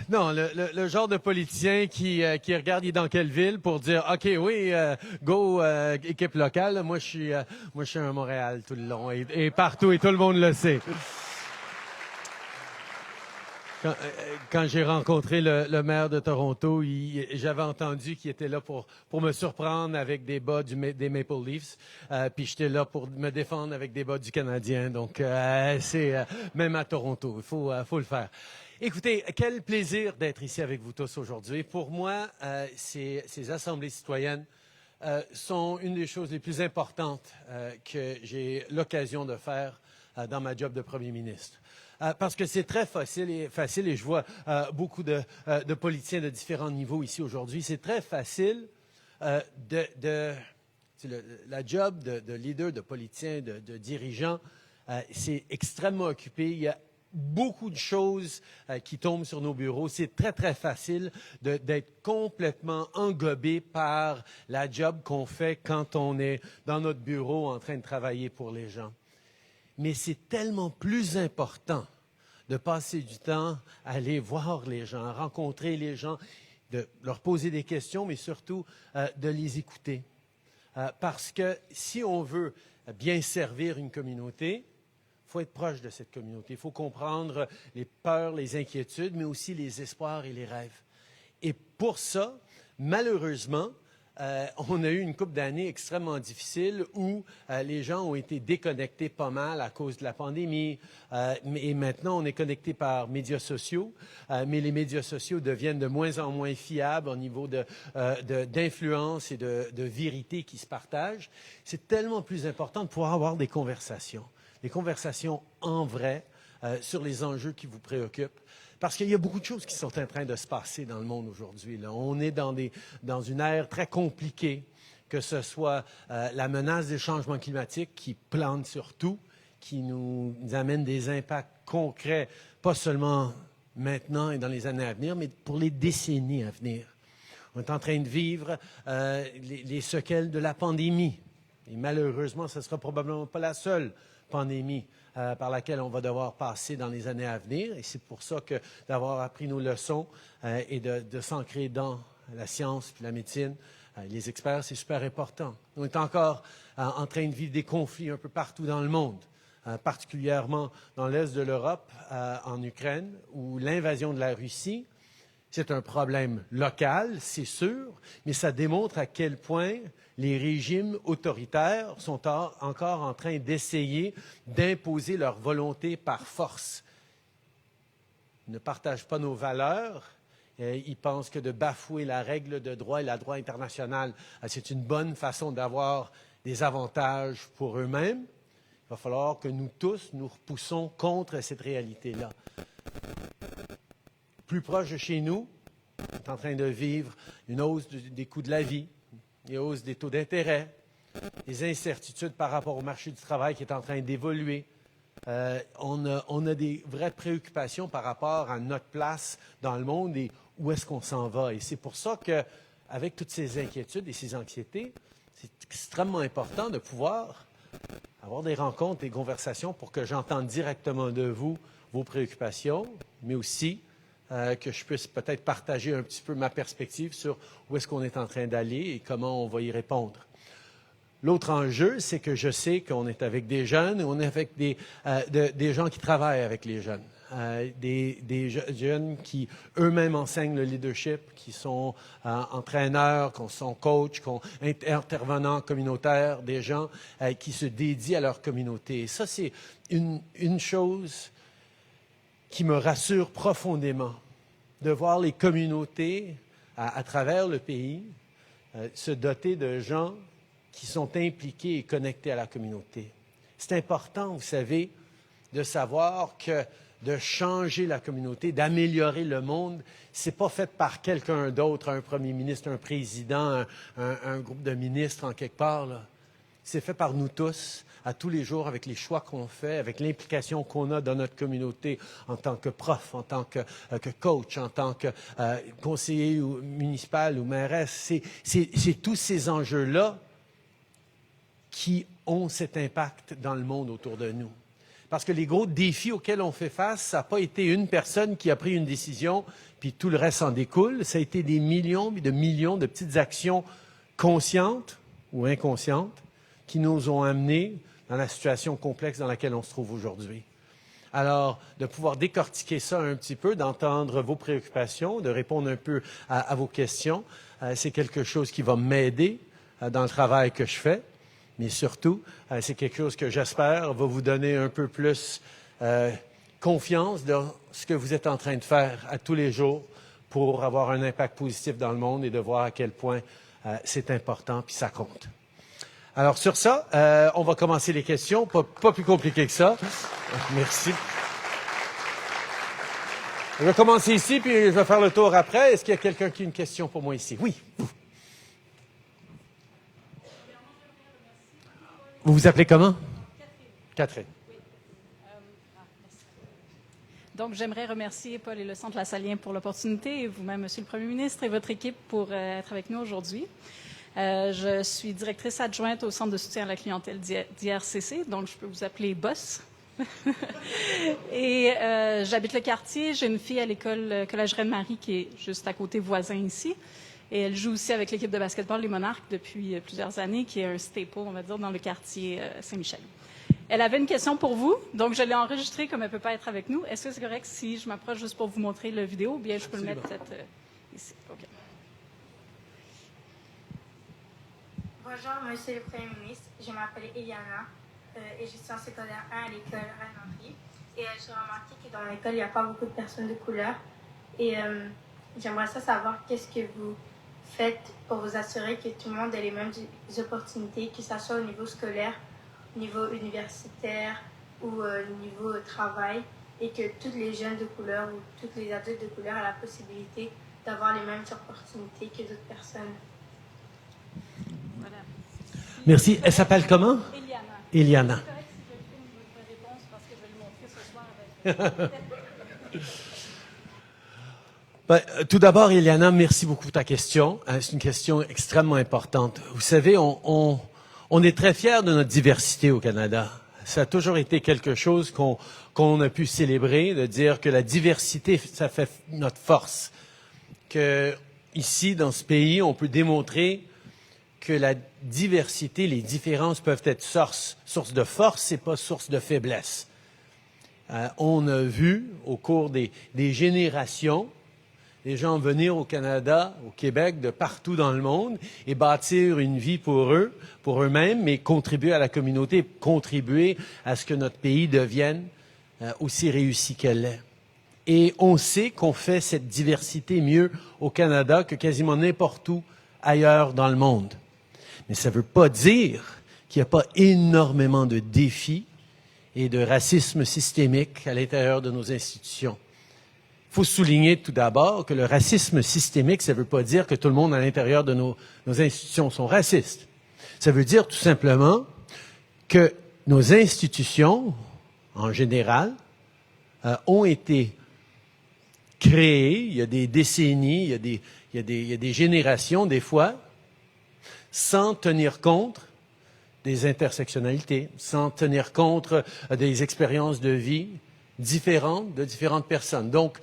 Non, le genre de politicien qui regarde il est dans quelle ville pour dire OK, oui, go équipe locale. Moi je suis à Montréal tout le long et partout et tout le monde le sait. Quand j'ai rencontré le maire de Toronto, j'avais entendu qu'il était là pour me surprendre avec des bas des Maple Leafs, puis j'étais là pour me défendre avec des bas du Canadien. Donc, c'est même à Toronto, il faut le faire. Écoutez, quel plaisir d'être ici avec vous tous aujourd'hui. Pour moi, ces assemblées citoyennes sont une des choses les plus importantes que j'ai l'occasion de faire dans ma job de premier ministre. Parce que c'est très facile et je vois beaucoup de politiciens de différents niveaux ici aujourd'hui. C'est très facile la job de leader, de politicien, de dirigeant, c'est extrêmement occupé. Il y a beaucoup de choses qui tombent sur nos bureaux. C'est très, très facile d'être complètement engobé par la job qu'on fait quand on est dans notre bureau en train de travailler pour les gens. Mais c'est tellement plus important de passer du temps à aller voir les gens, à rencontrer les gens, de leur poser des questions, mais surtout de les écouter. Parce que si on veut bien servir une communauté, il faut être proche de cette communauté. Il faut comprendre les peurs, les inquiétudes, mais aussi les espoirs et les rêves. Et pour ça, malheureusement, on a eu une couple d'années extrêmement difficiles où les gens ont été déconnectés pas mal à cause de la pandémie. Et maintenant, on est connecté par médias sociaux, mais les médias sociaux deviennent de moins en moins fiables au niveau d'influence et de vérité qui se partagent. C'est tellement plus important de pouvoir avoir des conversations en vrai sur les enjeux qui vous préoccupent. Parce qu'il y a beaucoup de choses qui sont en train de se passer dans le monde aujourd'hui. On est dans une ère très compliquée, que ce soit la menace des changements climatiques qui plane sur tout, qui nous amène des impacts concrets, pas seulement maintenant et dans les années à venir, mais pour les décennies à venir. On est en train de vivre les séquelles de la pandémie. Et malheureusement, ce ne sera probablement pas la seule pandémie par laquelle on va devoir passer dans les années à venir. Et c'est pour ça que d'avoir appris nos leçons et de s'ancrer dans la science et la médecine, les experts, c'est super important. On est encore en train de vivre des conflits un peu partout dans le monde, particulièrement dans l'est de l'Europe, en Ukraine, où l'invasion de la Russie, c'est un problème local, c'est sûr, mais ça démontre à quel point les régimes autoritaires sont encore en train d'essayer d'imposer leur volonté par force. Ils ne partagent pas nos valeurs. Ils pensent que de bafouer la règle de droit et la droit international, c'est une bonne façon d'avoir des avantages pour eux-mêmes. Il va falloir que nous tous nous repoussons contre cette réalité-là. Plus proche de chez nous, on est en train de vivre une hausse des coûts de la vie, une hausse des taux d'intérêt, des incertitudes par rapport au marché du travail qui est en train d'évoluer. On a des vraies préoccupations par rapport à notre place dans le monde et où est-ce qu'on s'en va. Et c'est pour ça qu'avec toutes ces inquiétudes et ces anxiétés, c'est extrêmement important de pouvoir avoir des rencontres, des conversations pour que j'entende directement de vous vos préoccupations, mais aussi que je puisse peut-être partager un petit peu ma perspective sur où est-ce qu'on est en train d'aller et comment on va y répondre. L'autre enjeu, c'est que je sais qu'on est avec des jeunes, on est avec des gens qui travaillent avec les jeunes, des jeunes qui eux-mêmes enseignent le leadership, qui sont entraîneurs, qui sont coachs, qui sont intervenants communautaires, des gens qui se dédient à leur communauté. Et ça, c'est une chose qui me rassure profondément, de voir les communautés à travers le pays se doter de gens qui sont impliqués et connectés à la communauté. C'est important, vous savez, de savoir que de changer la communauté, d'améliorer le monde, c'est pas fait par quelqu'un d'autre, un premier ministre, un président, un groupe de ministres en quelque part, là. C'est fait par nous tous, à tous les jours, avec les choix qu'on fait, avec l'implication qu'on a dans notre communauté en tant que prof, en tant que coach, en tant que conseiller municipal ou mairesse. C'est tous ces enjeux-là qui ont cet impact dans le monde autour de nous. Parce que les gros défis auxquels on fait face, ça n'a pas été une personne qui a pris une décision, puis tout le reste en découle. Ça a été des millions de petites actions conscientes ou inconscientes qui nous ont amenés dans la situation complexe dans laquelle on se trouve aujourd'hui. Alors, de pouvoir décortiquer ça un petit peu, d'entendre vos préoccupations, de répondre un peu à vos questions, c'est quelque chose qui va m'aider dans le travail que je fais. Mais surtout, c'est quelque chose que j'espère va vous donner un peu plus confiance dans ce que vous êtes en train de faire à tous les jours pour avoir un impact positif dans le monde et de voir à quel point c'est important puis ça compte. Alors sur ça, on va commencer les questions, pas plus compliqué que ça. Merci. Je vais commencer ici puis je vais faire le tour après. Est-ce qu'il y a quelqu'un qui a une question pour moi ici? Oui. Vous vous appelez comment? Catherine. Oui. Donc, j'aimerais remercier Paul et le Centre La Saline pour l'opportunité et vous-même, Monsieur le Premier ministre, et votre équipe pour être avec nous aujourd'hui. Je suis directrice adjointe au Centre de soutien à la clientèle d'IRCC, donc je peux vous appeler Boss. Et j'habite le quartier. J'ai une fille à l'école Collège Reine-Marie qui est juste à côté voisin ici. Et elle joue aussi avec l'équipe de basketball Les Monarques depuis plusieurs années, qui est un staple, on va dire, dans le quartier Saint-Michel. Elle avait une question pour vous, donc je l'ai enregistrée comme elle ne peut pas être avec nous. Est-ce que c'est correct si je m'approche juste pour vous montrer la vidéo ou bien je peux le mettre peut-être ici? Okay. Bonjour, Monsieur le Premier ministre. Je m'appelle Eliana et je suis en secondaire 1 à l'école Reine-Marie. Et j'ai remarqué que dans l'école, il n'y a pas beaucoup de personnes de couleur. Et j'aimerais savoir qu'est-ce que vous faites pour vous assurer que tout le monde ait les mêmes opportunités, que ce soit au niveau scolaire, au niveau universitaire ou au niveau travail, et que tous les jeunes de couleur ou tous les adultes de couleur aient la possibilité d'avoir les mêmes opportunités que d'autres personnes. Voilà. Merci. Elle s'appelle comment? Eliana. Eliana. C'est correct si je filme votre réponse parce que je vais le montrer ce soir avec Tout d'abord, Eliana, merci beaucoup pour ta question. C'est une question extrêmement importante. Vous savez, on est très fiers de notre diversité au Canada. Ça a toujours été quelque chose qu'on a pu célébrer, de dire que la diversité, ça fait notre force. Que ici, dans ce pays, on peut démontrer que la diversité, les différences peuvent être source de force et pas source de faiblesse. On a vu au cours des générations les gens venir au Canada, au Québec, de partout dans le monde et bâtir une vie pour eux, pour eux-mêmes, mais contribuer à la communauté, contribuer à ce que notre pays devienne aussi réussi qu'elle l'est. Et on sait qu'on fait cette diversité mieux au Canada que quasiment n'importe où ailleurs dans le monde. Mais ça ne veut pas dire qu'il n'y a pas énormément de défis et de racisme systémique à l'intérieur de nos institutions. Il faut souligner tout d'abord que le racisme systémique, ça ne veut pas dire que tout le monde à l'intérieur de nos institutions sont racistes. Ça veut dire tout simplement que nos institutions, en général, ont été créées il y a des décennies, il y a des générations des fois, sans tenir compte des intersectionnalités, sans tenir compte des expériences de vie différentes de différentes personnes. Donc,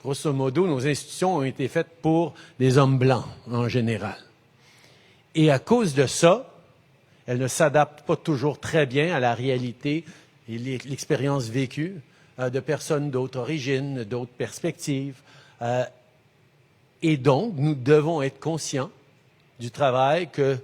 grosso modo, nos institutions ont été faites pour des hommes blancs, en général. Et à cause de ça, elles ne s'adaptent pas toujours très bien à la réalité et l'expérience vécue de personnes d'autres origines, d'autres perspectives. Et donc, nous devons être conscients du travail que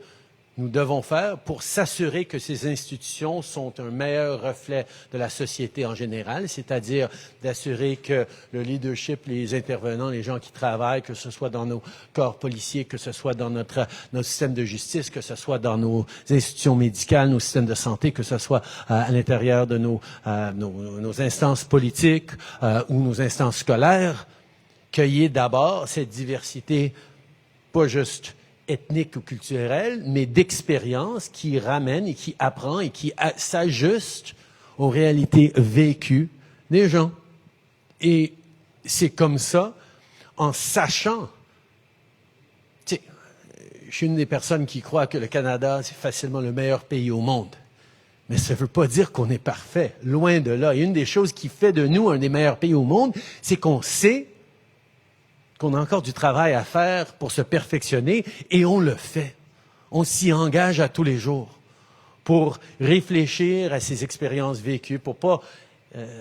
nous devons faire pour s'assurer que ces institutions sont un meilleur reflet de la société en général, c'est-à-dire d'assurer que le leadership, les intervenants, les gens qui travaillent, que ce soit dans nos corps policiers, que ce soit dans notre système de justice, que ce soit dans nos institutions médicales, nos systèmes de santé, que ce soit à l'intérieur de nos instances politiques ou nos instances scolaires, qu'il y ait d'abord cette diversité, pas juste ethnique ou culturelle, mais d'expérience qui ramène et qui apprend et qui s'ajuste aux réalités vécues des gens. Et c'est comme ça, en sachant, tu sais, je je suis une des personnes qui croient que le Canada, c'est facilement le meilleur pays au monde. Mais ça ne veut pas dire qu'on est parfait. Loin de là. Et une des choses qui fait de nous un des meilleurs pays au monde, c'est qu'on sait qu'on a encore du travail à faire pour se perfectionner, et on le fait. On s'y engage à tous les jours pour réfléchir à ces expériences vécues, pour pas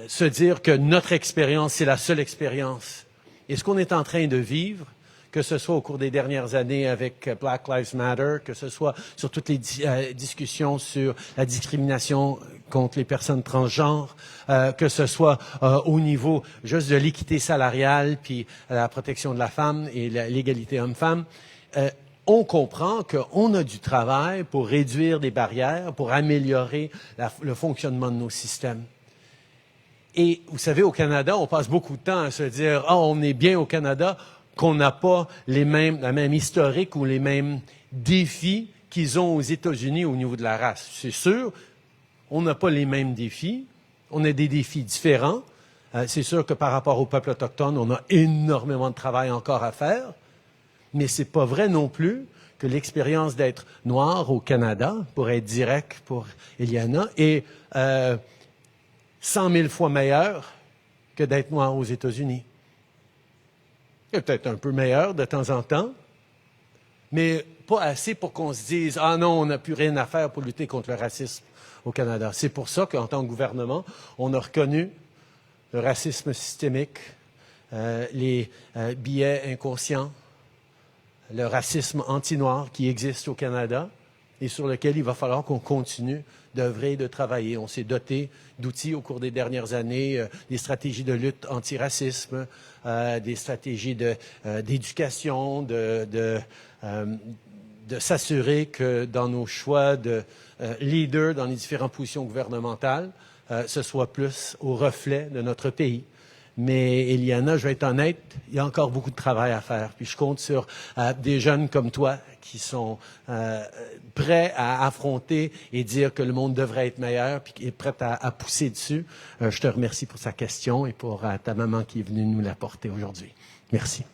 se dire que notre expérience, c'est la seule expérience. Et ce qu'on est en train de vivre, que ce soit au cours des dernières années avec Black Lives Matter, que ce soit sur toutes les discussions sur la discrimination contre les personnes transgenres, que ce soit au niveau juste de l'équité salariale, puis la protection de la femme et l'égalité homme-femme, on comprend qu'on a du travail pour réduire des barrières, pour améliorer le fonctionnement de nos systèmes. Et vous savez, au Canada, on passe beaucoup de temps à se dire « Ah, on est bien au Canada », qu'on n'a pas la même historique ou les mêmes défis qu'ils ont aux États-Unis au niveau de la race. C'est sûr, on n'a pas les mêmes défis, on a des défis différents. C'est sûr que par rapport au peuple autochtone, on a énormément de travail encore à faire, mais c'est pas vrai non plus que l'expérience d'être noir au Canada, pour être direct pour Eliana, est 100 000 fois meilleure que d'être noir aux États-Unis. Peut-être un peu meilleur de temps en temps, mais pas assez pour qu'on se dise « Ah non, on n'a plus rien à faire pour lutter contre le racisme au Canada ». C'est pour ça qu'en tant que gouvernement, on a reconnu le racisme systémique, les biais inconscients, le racisme anti-noir qui existe au Canada et sur lequel il va falloir qu'on continue d'œuvrer et de travailler. On s'est doté d'outils au cours des dernières années, des stratégies de lutte anti-racisme, des stratégies d'éducation, de s'assurer que dans nos choix de leaders dans les différentes positions gouvernementales, ce soit plus au reflet de notre pays. Mais Eliana, je vais être honnête, il y a encore beaucoup de travail à faire. Puis je compte sur des jeunes comme toi qui sont prêts à affronter et dire que le monde devrait être meilleur, puis qui est prêt à pousser dessus. Je te remercie pour sa question et pour ta maman qui est venue nous l'apporter aujourd'hui. Merci.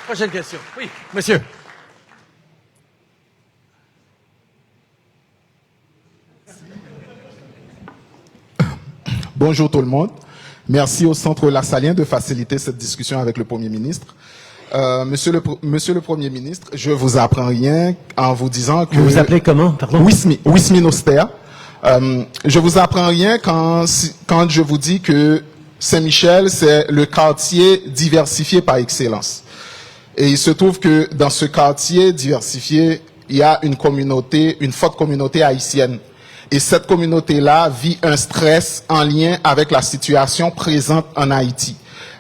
Prochaine question. Oui, monsieur. Bonjour tout le monde. Merci au Centre Lassalien de faciliter cette discussion avec le Premier ministre. Monsieur le Premier ministre, je vous apprends rien en vous disant que... Vous vous appelez comment, pardon? Wismin Oster. Je vous apprends rien quand je vous dis que Saint-Michel, c'est le quartier diversifié par excellence. Et il se trouve que dans ce quartier diversifié, il y a une forte communauté haïtienne. Et cette communauté-là vit un stress en lien avec la situation présente en Haïti.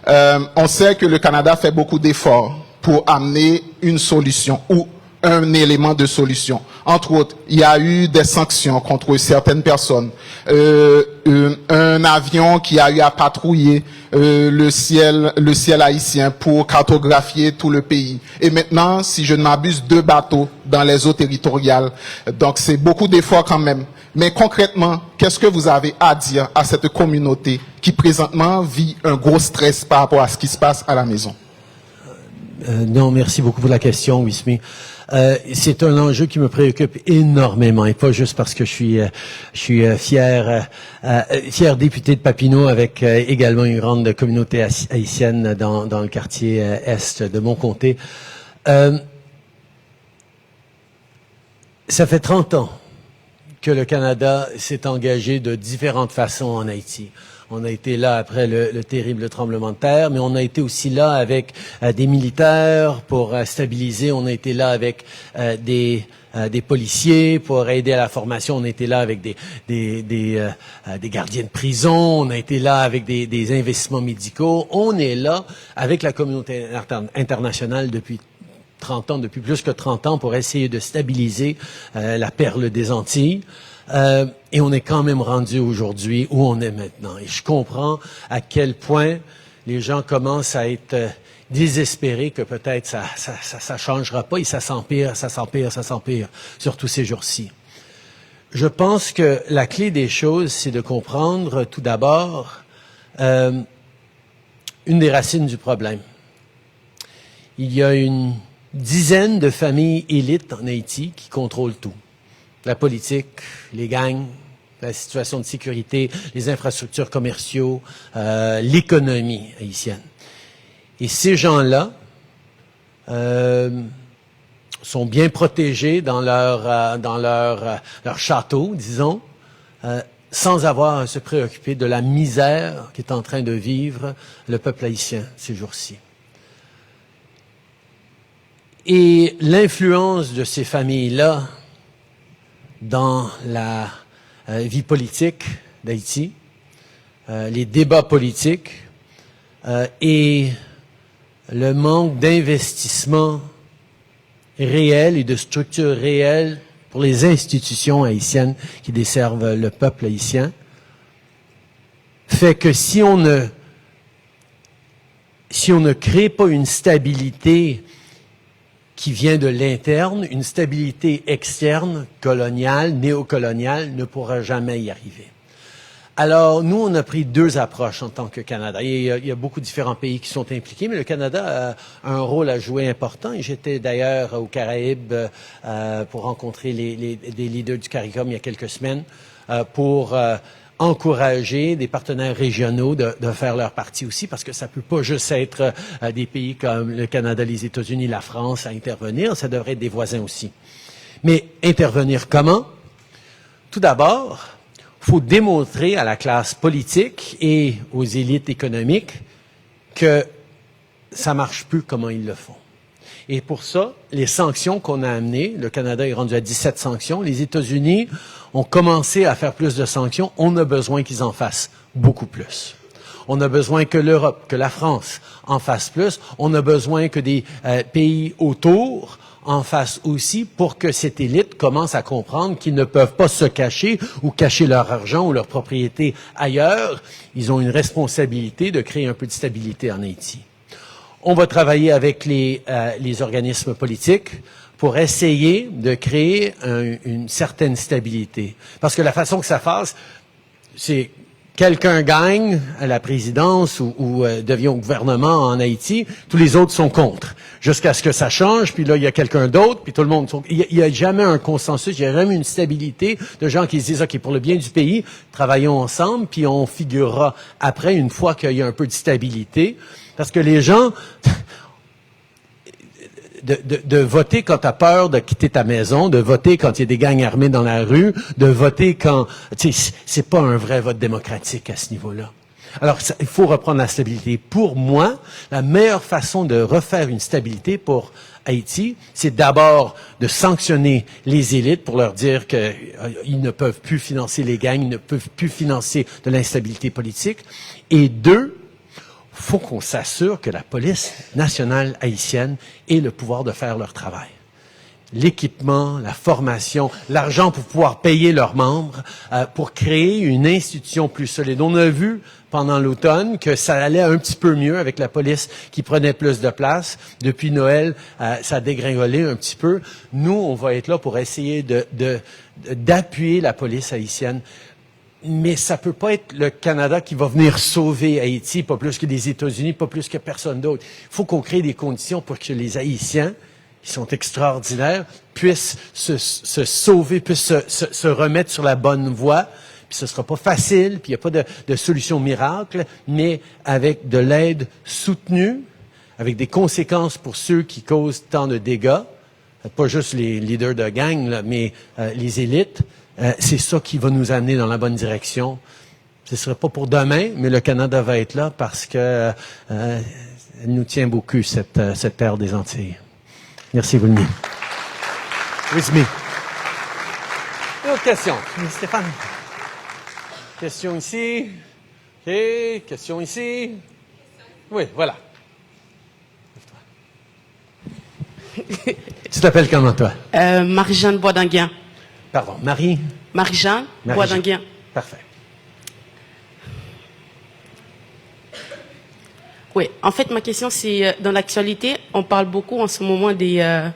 On sait que le Canada fait beaucoup d'efforts pour amener une solution ou un élément de solution. Entre autres, il y a eu des sanctions contre certaines personnes. Un avion qui a eu à patrouiller le ciel haïtien pour cartographier tout le pays. Et maintenant, si je ne m'abuse, 2 bateaux dans les eaux territoriales. Donc c'est beaucoup d'efforts quand même. Mais concrètement, qu'est-ce que vous avez à dire à cette communauté qui présentement vit un gros stress par rapport à ce qui se passe à la maison? Non, merci beaucoup pour la question, Wismi. C'est un enjeu qui me préoccupe énormément, et pas juste parce que je suis fier député de Papineau avec également une grande communauté haïtienne dans le quartier est de mon comté. Ça fait 30 ans que le Canada s'est engagé de différentes façons en Haïti. On a été là après le terrible tremblement de terre, mais on a été aussi là avec des militaires pour stabiliser. On a été là avec des policiers pour aider à la formation. On a été là avec des gardiens de prison. On a été là avec des investissements médicaux. On est là avec la communauté internationale depuis 30 ans, depuis plus que 30 ans, pour essayer de stabiliser la perle des Antilles. Et on est quand même rendu aujourd'hui où on est maintenant. Et je comprends à quel point les gens commencent à être désespérés que peut-être ça changera pas et ça s'empire, surtout ces jours-ci. Je pense que la clé des choses, c'est de comprendre tout d'abord une des racines du problème. il y a une dizaine de familles élites en Haïti qui contrôlent tout. La politique, les gangs, la situation de sécurité, les infrastructures commerciaux, l'économie haïtienne. Et ces gens-là sont bien protégés dans leur château, disons, sans avoir à se préoccuper de la misère qu'est en train de vivre le peuple haïtien ces jours-ci. Et l'influence de ces familles-là dans la vie politique d'Haïti, les débats politiques et le manque d'investissement réel et de structures réelles pour les institutions haïtiennes qui desservent le peuple haïtien, fait que si on ne crée pas une stabilité qui vient de l'interne, une stabilité externe, coloniale, néocoloniale, ne pourra jamais y arriver. Alors, nous, on a pris deux approches en tant que Canada. Il y a beaucoup de différents pays qui sont impliqués, mais le Canada a un rôle à jouer important. Et j'étais d'ailleurs aux Caraïbes pour rencontrer des leaders du CARICOM il y a quelques semaines pour encourager des partenaires régionaux de faire leur partie aussi, parce que ça peut pas juste être des pays comme le Canada, les États-Unis, la France à intervenir, ça devrait être des voisins aussi. Mais intervenir comment? Tout d'abord, il faut démontrer à la classe politique et aux élites économiques que ça marche plus comment ils le font. Et pour ça, les sanctions qu'on a amenées, le Canada est rendu à 17 sanctions, les États-Unis ont commencé à faire plus de sanctions, on a besoin qu'ils en fassent beaucoup plus. On a besoin que l'Europe, que la France en fasse plus, on a besoin que des pays autour en fassent aussi pour que cette élite commence à comprendre qu'ils ne peuvent pas se cacher ou cacher leur argent ou leur propriété ailleurs. Ils ont une responsabilité de créer un peu de stabilité en Haïti. On va travailler avec les organismes politiques pour essayer de créer une certaine stabilité. Parce que la façon que ça fasse, c'est quelqu'un gagne à la présidence ou devient au gouvernement en Haïti, tous les autres sont contre. Jusqu'à ce que ça change, puis là, il y a quelqu'un d'autre, puis tout le monde... Il n'y a jamais un consensus, il n'y a jamais une stabilité de gens qui se disent, OK, pour le bien du pays, travaillons ensemble, puis on figurera après, une fois qu'il y a un peu de stabilité. Parce que les gens... De voter quand tu as peur de quitter ta maison, de voter quand il y a des gangs armés dans la rue, de voter quand... C'est pas un vrai vote démocratique à ce niveau-là. Alors, il faut reprendre la stabilité. Pour moi, la meilleure façon de refaire une stabilité pour Haïti, c'est d'abord de sanctionner les élites pour leur dire qu'ils ne peuvent plus financer les gangs, ils ne peuvent plus financer de l'instabilité politique. Et deux, faut qu'on s'assure que la police nationale haïtienne ait le pouvoir de faire leur travail. L'équipement, la formation, l'argent pour pouvoir payer leurs membres, pour créer une institution plus solide. On a vu pendant l'automne que ça allait un petit peu mieux avec la police qui prenait plus de place. Depuis Noël, ça a dégringolé un petit peu. Nous, on va être là pour essayer d'appuyer la police haïtienne. Mais ça peut pas être le Canada qui va venir sauver Haïti, pas plus que les États-Unis, pas plus que personne d'autre. Il faut qu'on crée des conditions pour que les Haïtiens, qui sont extraordinaires, puissent se sauver, puissent se remettre sur la bonne voie. Puis ce sera pas facile, puis il n'y a pas de solution miracle, mais avec de l'aide soutenue, avec des conséquences pour ceux qui causent tant de dégâts, pas juste les leaders de gang, là, mais les élites. C'est ça qui va nous amener dans la bonne direction. Ce ne serait pas pour demain, mais le Canada va être là parce que elle nous tient beaucoup, cette terre des Antilles. Merci, Wilmy. Wilmy. Une autre question. Stéphane. Question ici. OK. Question ici. Oui, voilà. Tu t'appelles comment, toi? Marie-Jeanne Boisdanguien. Pardon, Marie? Marie-Jeanne Boisdanguien. Parfait. Oui, en fait, ma question, c'est, dans l'actualité, on parle beaucoup en ce moment des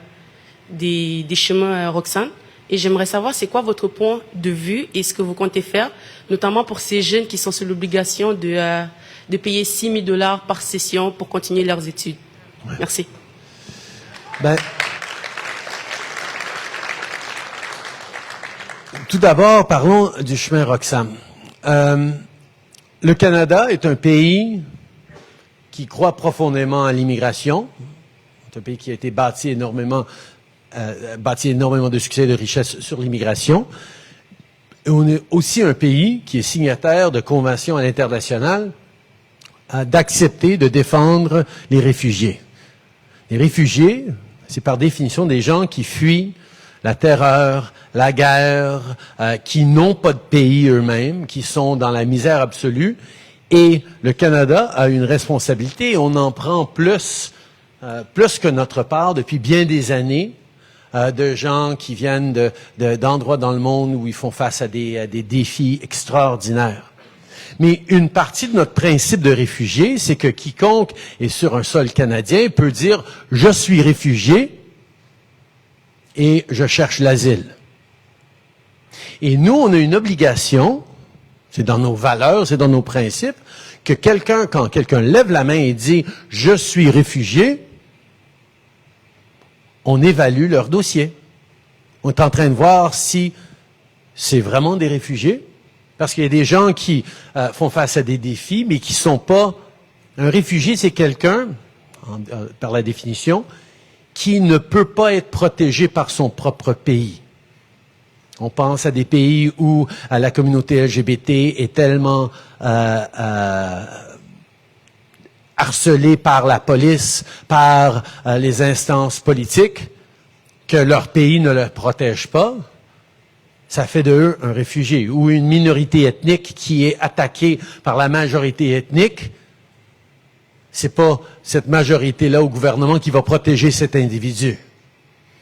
chemins Roxane. Et j'aimerais savoir, c'est quoi votre point de vue et ce que vous comptez faire, notamment pour ces jeunes qui sont sous l'obligation de payer $6 000 par session pour continuer leurs études. Ouais. Merci. Ben, tout d'abord, parlons du chemin Roxham. Le Canada est un pays qui croit profondément à l'immigration. C'est un pays qui a été bâti énormément de succès et de richesses sur l'immigration. Et on est aussi un pays qui est signataire de conventions à l'international d'accepter de défendre les réfugiés. Les réfugiés, c'est par définition des gens qui fuient la terreur, la guerre, qui n'ont pas de pays eux-mêmes, qui sont dans la misère absolue. Et le Canada a une responsabilité, on en prend plus que notre part depuis bien des années, de gens qui viennent d'endroits dans le monde où ils font face à des défis extraordinaires. Mais une partie de notre principe de réfugié, c'est que quiconque est sur un sol canadien peut dire « je suis réfugié et je cherche l'asile ». Et nous, on a une obligation, c'est dans nos valeurs, c'est dans nos principes, que quand quelqu'un lève la main et dit « je suis réfugié », on évalue leur dossier. On est en train de voir si c'est vraiment des réfugiés, parce qu'il y a des gens qui font face à des défis, mais qui sont pas... Un réfugié, c'est quelqu'un, par la définition, qui ne peut pas être protégé par son propre pays. On pense à des pays où la communauté LGBT est tellement harcelés par la police, par les instances politiques, que leur pays ne le protège pas, ça fait d'eux un réfugié. Ou une minorité ethnique qui est attaquée par la majorité ethnique, c'est pas cette majorité-là au gouvernement qui va protéger cet individu.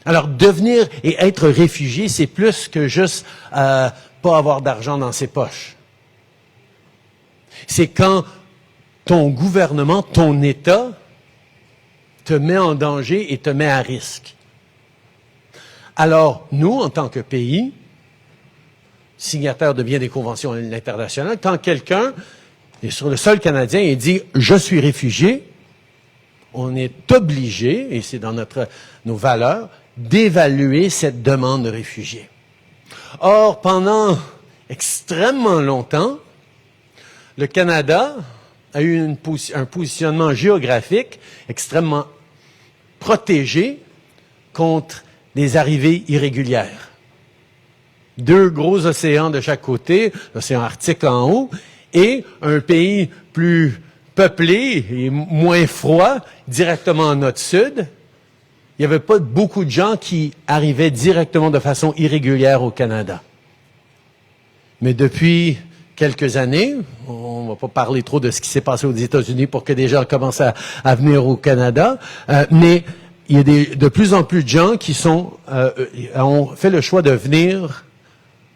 Alors, devenir et être réfugié, c'est plus que juste pas avoir d'argent dans ses poches. C'est quand ton gouvernement, ton État, te met en danger et te met à risque. Alors, nous, en tant que pays, signataires de bien des conventions internationales, quand quelqu'un est sur le sol canadien et dit « je suis réfugié », on est obligé, et c'est dans nos valeurs, d'évaluer cette demande de réfugié. Or, pendant extrêmement longtemps, le Canada a eu un positionnement géographique extrêmement protégé contre des arrivées irrégulières. 2 gros océans de chaque côté, l'océan Arctique en haut, et un pays plus peuplé et moins froid, directement en nord-sud. Il n'y avait pas beaucoup de gens qui arrivaient directement de façon irrégulière au Canada. Mais depuis quelques années, on ne va pas parler trop de ce qui s'est passé aux États-Unis pour que des gens commencent à venir au Canada, mais il y a de plus en plus de gens qui ont fait le choix de venir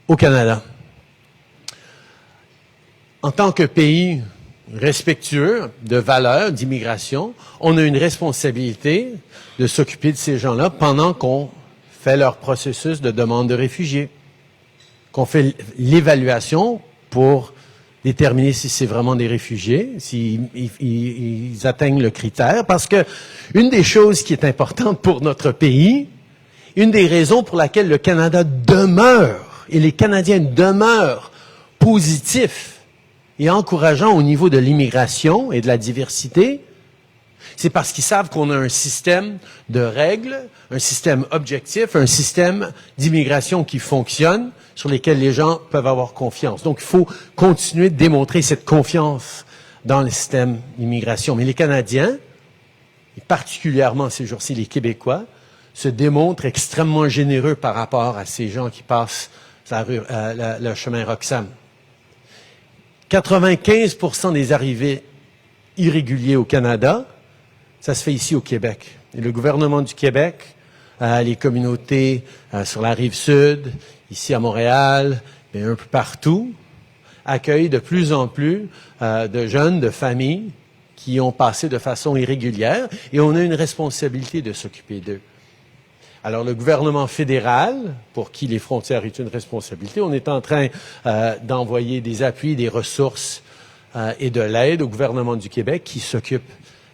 au Canada. En tant que pays respectueux de valeurs, d'immigration, on a une responsabilité de s'occuper de ces gens-là pendant qu'on fait leur processus de demande de réfugiés, qu'on fait l'évaluation pour déterminer si c'est vraiment des réfugiés, s'ils atteignent le critère. Parce que une des choses qui est importante pour notre pays, une des raisons pour laquelle le Canada demeure, et les Canadiens demeurent positifs et encourageants au niveau de l'immigration et de la diversité, c'est parce qu'ils savent qu'on a un système de règles, un système objectif, un système d'immigration qui fonctionne, sur lesquels les gens peuvent avoir confiance. Donc, il faut continuer de démontrer cette confiance dans le système d'immigration. Mais les Canadiens, et particulièrement ces jours-ci les Québécois, se démontrent extrêmement généreux par rapport à ces gens qui passent le chemin Roxham. 95% des arrivées irréguliers au Canada, ça se fait ici au Québec. Et le gouvernement du Québec, les communautés sur la rive sud, ici à Montréal, mais un peu partout, accueillent de plus en plus de jeunes, de familles qui ont passé de façon irrégulière et on a une responsabilité de s'occuper d'eux. Alors, le gouvernement fédéral, pour qui les frontières est une responsabilité, on est en train d'envoyer des appuis, des ressources et de l'aide au gouvernement du Québec qui s'occupe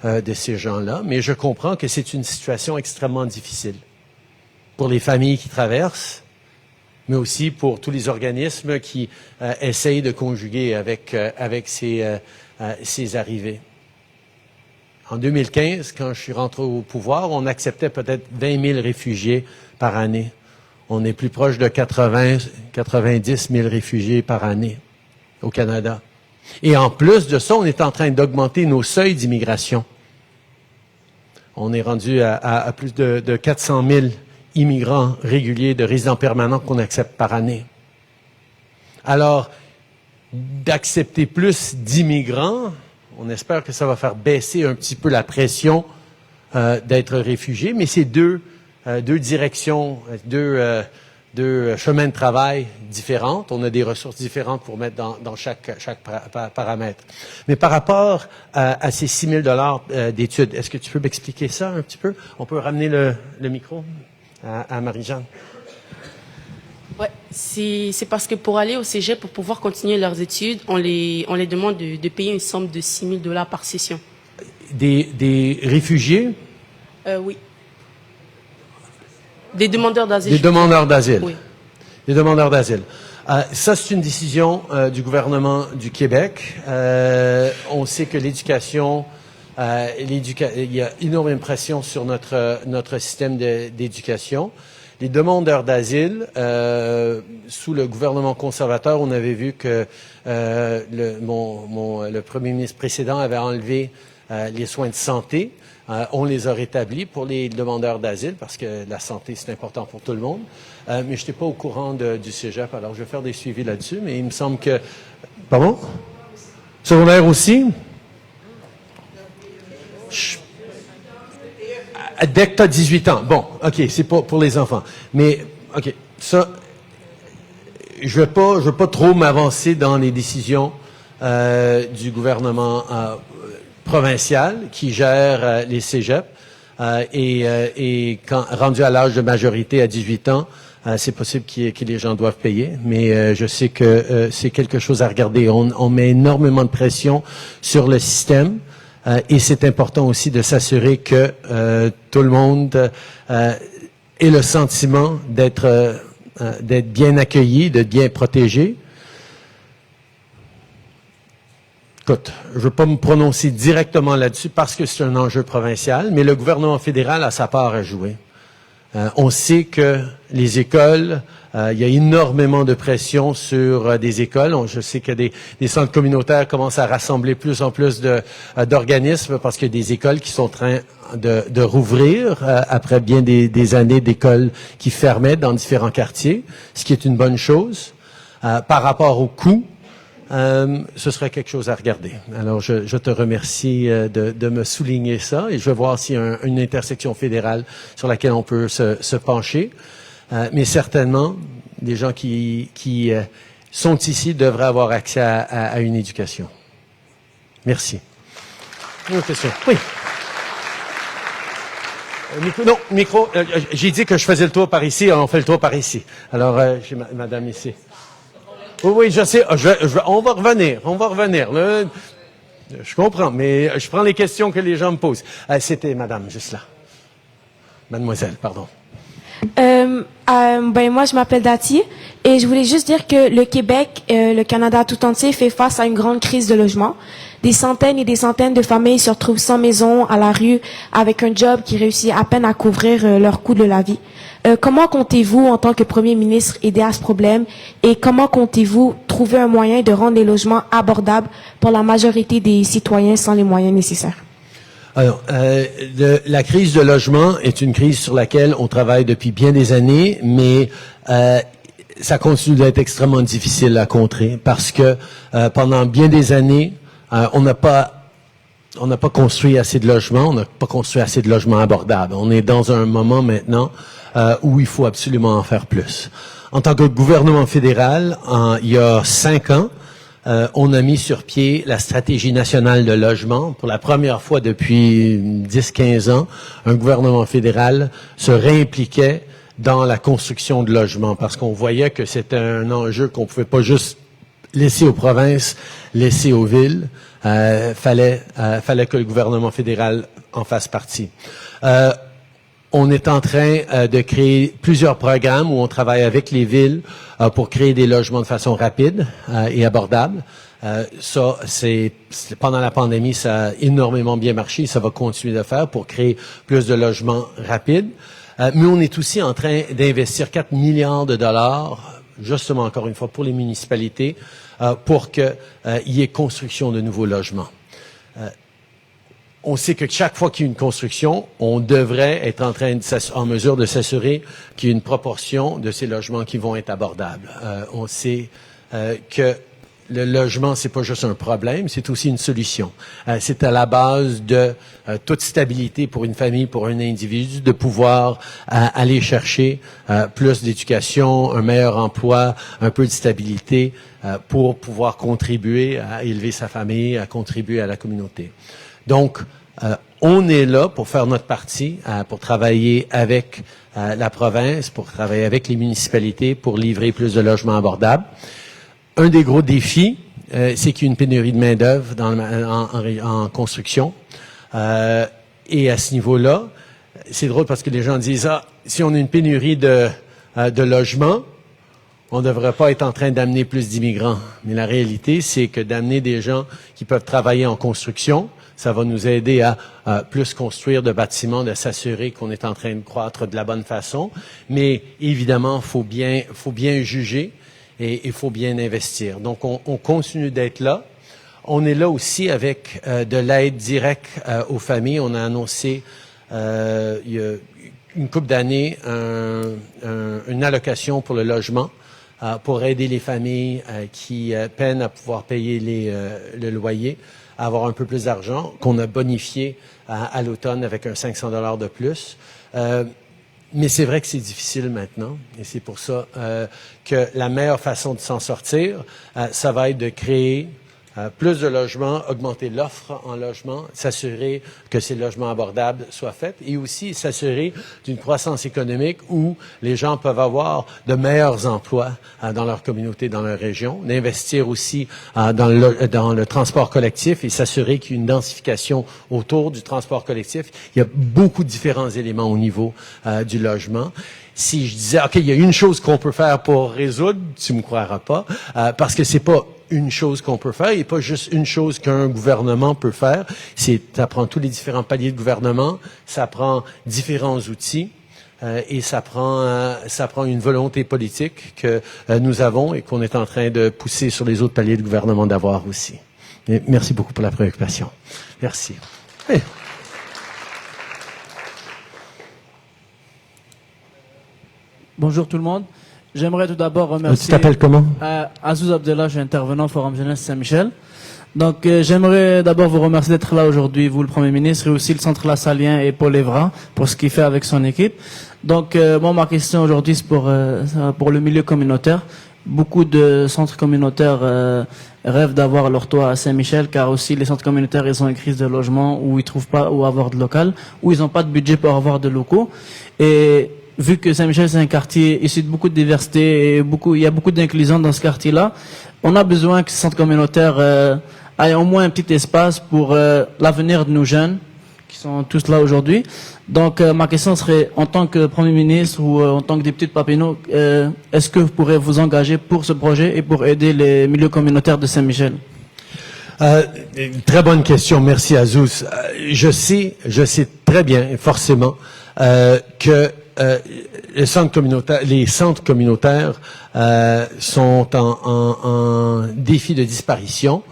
de ces gens-là, mais je comprends que c'est une situation extrêmement difficile pour les familles qui traversent, mais aussi pour tous les organismes qui essayent de conjuguer avec ces arrivées. En 2015, quand je suis rentré au pouvoir, on acceptait peut-être 20 000 réfugiés par année. On est plus proche de 90 000 réfugiés par année au Canada. Et en plus de ça, on est en train d'augmenter nos seuils d'immigration. On est rendu à plus de 400 000 immigrants réguliers de résidents permanents qu'on accepte par année. Alors, d'accepter plus d'immigrants, on espère que ça va faire baisser un petit peu la pression d'être réfugié, mais c'est deux directions, deux chemins de travail différentes. On a des ressources différentes pour mettre dans chaque paramètre. Mais par rapport à ces 6 000 $ d'études, est-ce que tu peux m'expliquer ça un petit peu? On peut ramener le micro à Marie-Jeanne. Ouais, c'est parce que pour aller au cégep, pour pouvoir continuer leurs études, on les demande de payer une somme de 6 000 $ par session. Des réfugiés? Oui. Des demandeurs d'asile. Des demandeurs d'asile. Oui. Des demandeurs d'asile. Ça, c'est une décision du gouvernement du Québec. On sait que l'éducation, il y a énormément de pression sur notre système d'éducation. Les demandeurs d'asile, sous le gouvernement conservateur, on avait vu que le premier ministre précédent avait enlevé les soins de santé. On les a rétablis pour les demandeurs d'asile parce que la santé, c'est important pour tout le monde. Mais je n'étais pas au courant du cégep, alors je vais faire des suivis là-dessus. Mais il me semble que... Pardon? Secondaire aussi? Dès que tu as 18 ans. Bon, OK, c'est pas pour les enfants. Mais, OK, ça, je vais pas trop m'avancer dans les décisions du gouvernement provincial qui gère les cégeps. Et quand rendu à l'âge de majorité à 18 ans, c'est possible que les gens doivent payer. Mais je sais que c'est quelque chose à regarder. On met énormément de pression sur le système. Et c'est important aussi de s'assurer que tout le monde ait le sentiment d'être bien accueilli, d'être bien protégé. Écoute, je ne veux pas me prononcer directement là-dessus parce que c'est un enjeu provincial, mais le gouvernement fédéral a sa part à jouer. On sait que les écoles, il y a énormément de pression sur des écoles. Je sais que des centres communautaires commencent à rassembler plus en plus d'organismes parce qu'il y a des écoles qui sont en train de rouvrir après bien des années d'écoles qui fermaient dans différents quartiers, ce qui est une bonne chose. Par rapport au coût, ce serait quelque chose à regarder. Alors, je te remercie de me souligner ça et je vais voir s'il y a une intersection fédérale sur laquelle on peut se pencher. Mais certainement, des gens qui sont ici devraient avoir accès à une éducation. Merci. Une autre question? Oui. Micro. J'ai dit que je faisais le tour par ici, on fait le tour par ici. Alors, j'ai madame ici. Oui, je sais. On va revenir. Je comprends, mais je prends les questions que les gens me posent. C'était madame, juste là. Mademoiselle, pardon. Moi, je m'appelle Dati et je voulais juste dire que le Québec, le Canada tout entier fait face à une grande crise de logement. Des centaines et des centaines de familles se retrouvent sans maison, à la rue, avec un job qui réussit à peine à couvrir leur coût de la vie. Comment comptez-vous, en tant que Premier ministre, aider à ce problème et comment comptez-vous trouver un moyen de rendre les logements abordables pour la majorité des citoyens sans les moyens nécessaires? Alors, la crise de logement est une crise sur laquelle on travaille depuis bien des années, mais ça continue d'être extrêmement difficile à contrer parce que pendant bien des années, on n'a pas construit assez de logements, on n'a pas construit assez de logements abordables. On est dans un moment maintenant où il faut absolument en faire plus. En tant que gouvernement fédéral, il y a 5 ans, on a mis sur pied la stratégie nationale de logement. Pour la première fois depuis 10-15 ans, un gouvernement fédéral se réimpliquait dans la construction de logements parce qu'on voyait que c'était un enjeu qu'on pouvait pas juste laisser aux provinces, laisser aux villes. fallait que le gouvernement fédéral en fasse partie. On est en train de créer plusieurs programmes où on travaille avec les villes pour créer des logements de façon rapide et abordable. Ça, c'est pendant la pandémie, ça a énormément bien marché. Ça va continuer de faire pour créer plus de logements rapides. Mais on est aussi en train d'investir 4 milliards de dollars, justement encore une fois pour les municipalités, pour qu'il y ait construction de nouveaux logements. On sait que chaque fois qu'il y a une construction, on devrait être en mesure de s'assurer qu'il y a une proportion de ces logements qui vont être abordables. On sait que le logement, c'est pas juste un problème, c'est aussi une solution. C'est à la base de toute stabilité pour une famille, pour un individu, de pouvoir aller chercher plus d'éducation, un meilleur emploi, un peu de stabilité pour pouvoir contribuer à élever sa famille, à contribuer à la communauté. Donc, on est là pour faire notre partie, pour travailler avec la province, pour travailler avec les municipalités, pour livrer plus de logements abordables. Un des gros défis, c'est qu'il y a une pénurie de main-d'œuvre en construction. Et à ce niveau-là, c'est drôle parce que les gens disent, si on a une pénurie de logements, on ne devrait pas être en train d'amener plus d'immigrants. Mais la réalité, c'est que d'amener des gens qui peuvent travailler en construction, ça va nous aider à plus construire de bâtiments, de s'assurer qu'on est en train de croître de la bonne façon. Mais évidemment, faut bien juger et il faut bien investir. Donc, on continue d'être là. On est là aussi avec de l'aide directe aux familles. On a annoncé il y a une couple d'années une allocation pour le logement pour aider les familles qui peinent à pouvoir payer le loyer, à avoir un peu plus d'argent, qu'on a bonifié à l'automne avec un 500 $ de plus. Mais c'est vrai que c'est difficile maintenant, et c'est pour ça que la meilleure façon de s'en sortir, ça va être de créer plus de logements, augmenter l'offre en logement, s'assurer que ces logements abordables soient faits et aussi s'assurer d'une croissance économique où les gens peuvent avoir de meilleurs emplois dans leur communauté, dans leur région, d'investir aussi dans le transport collectif et s'assurer qu'il y a une densification autour du transport collectif. Il y a beaucoup de différents éléments au niveau du logement. Si je disais, OK, il y a une chose qu'on peut faire pour résoudre, tu me croiras pas, parce que c'est pas une chose qu'on peut faire, et pas juste une chose qu'un gouvernement peut faire. Ça prend tous les différents paliers de gouvernement, ça prend différents outils, et ça prend une volonté politique que nous avons et qu'on est en train de pousser sur les autres paliers de gouvernement d'avoir aussi. Et merci beaucoup pour la préoccupation. Merci. Hey. Bonjour tout le monde. J'aimerais tout d'abord remercier... Tu t'appelles comment? Azouz Abdellah, je suis intervenant au Forum Jeunesse Saint-Michel. Donc j'aimerais d'abord vous remercier d'être là aujourd'hui, vous le Premier ministre, et aussi le Centre Lassalien et Paul Evra, pour ce qu'il fait avec son équipe. Donc moi, ma question aujourd'hui, c'est pour le milieu communautaire. Beaucoup de centres communautaires rêvent d'avoir leur toit à Saint-Michel, car aussi les centres communautaires, ils ont une crise de logement où ils trouvent pas où avoir de local, où ils n'ont pas de budget pour avoir de locaux. Et vu que Saint-Michel, c'est un quartier issu de beaucoup de diversité et il y a beaucoup d'inclusion dans ce quartier-là, on a besoin que ces centres communautaires aient au moins un petit espace pour l'avenir de nos jeunes, qui sont tous là aujourd'hui. Donc, ma question serait, en tant que Premier ministre ou en tant que député de Papineau, est-ce que vous pourrez vous engager pour ce projet et pour aider les milieux communautaires de Saint-Michel? Très bonne question. Merci, Azouz. Je sais très bien, forcément, que les centres communautaires sont en défi de disparition,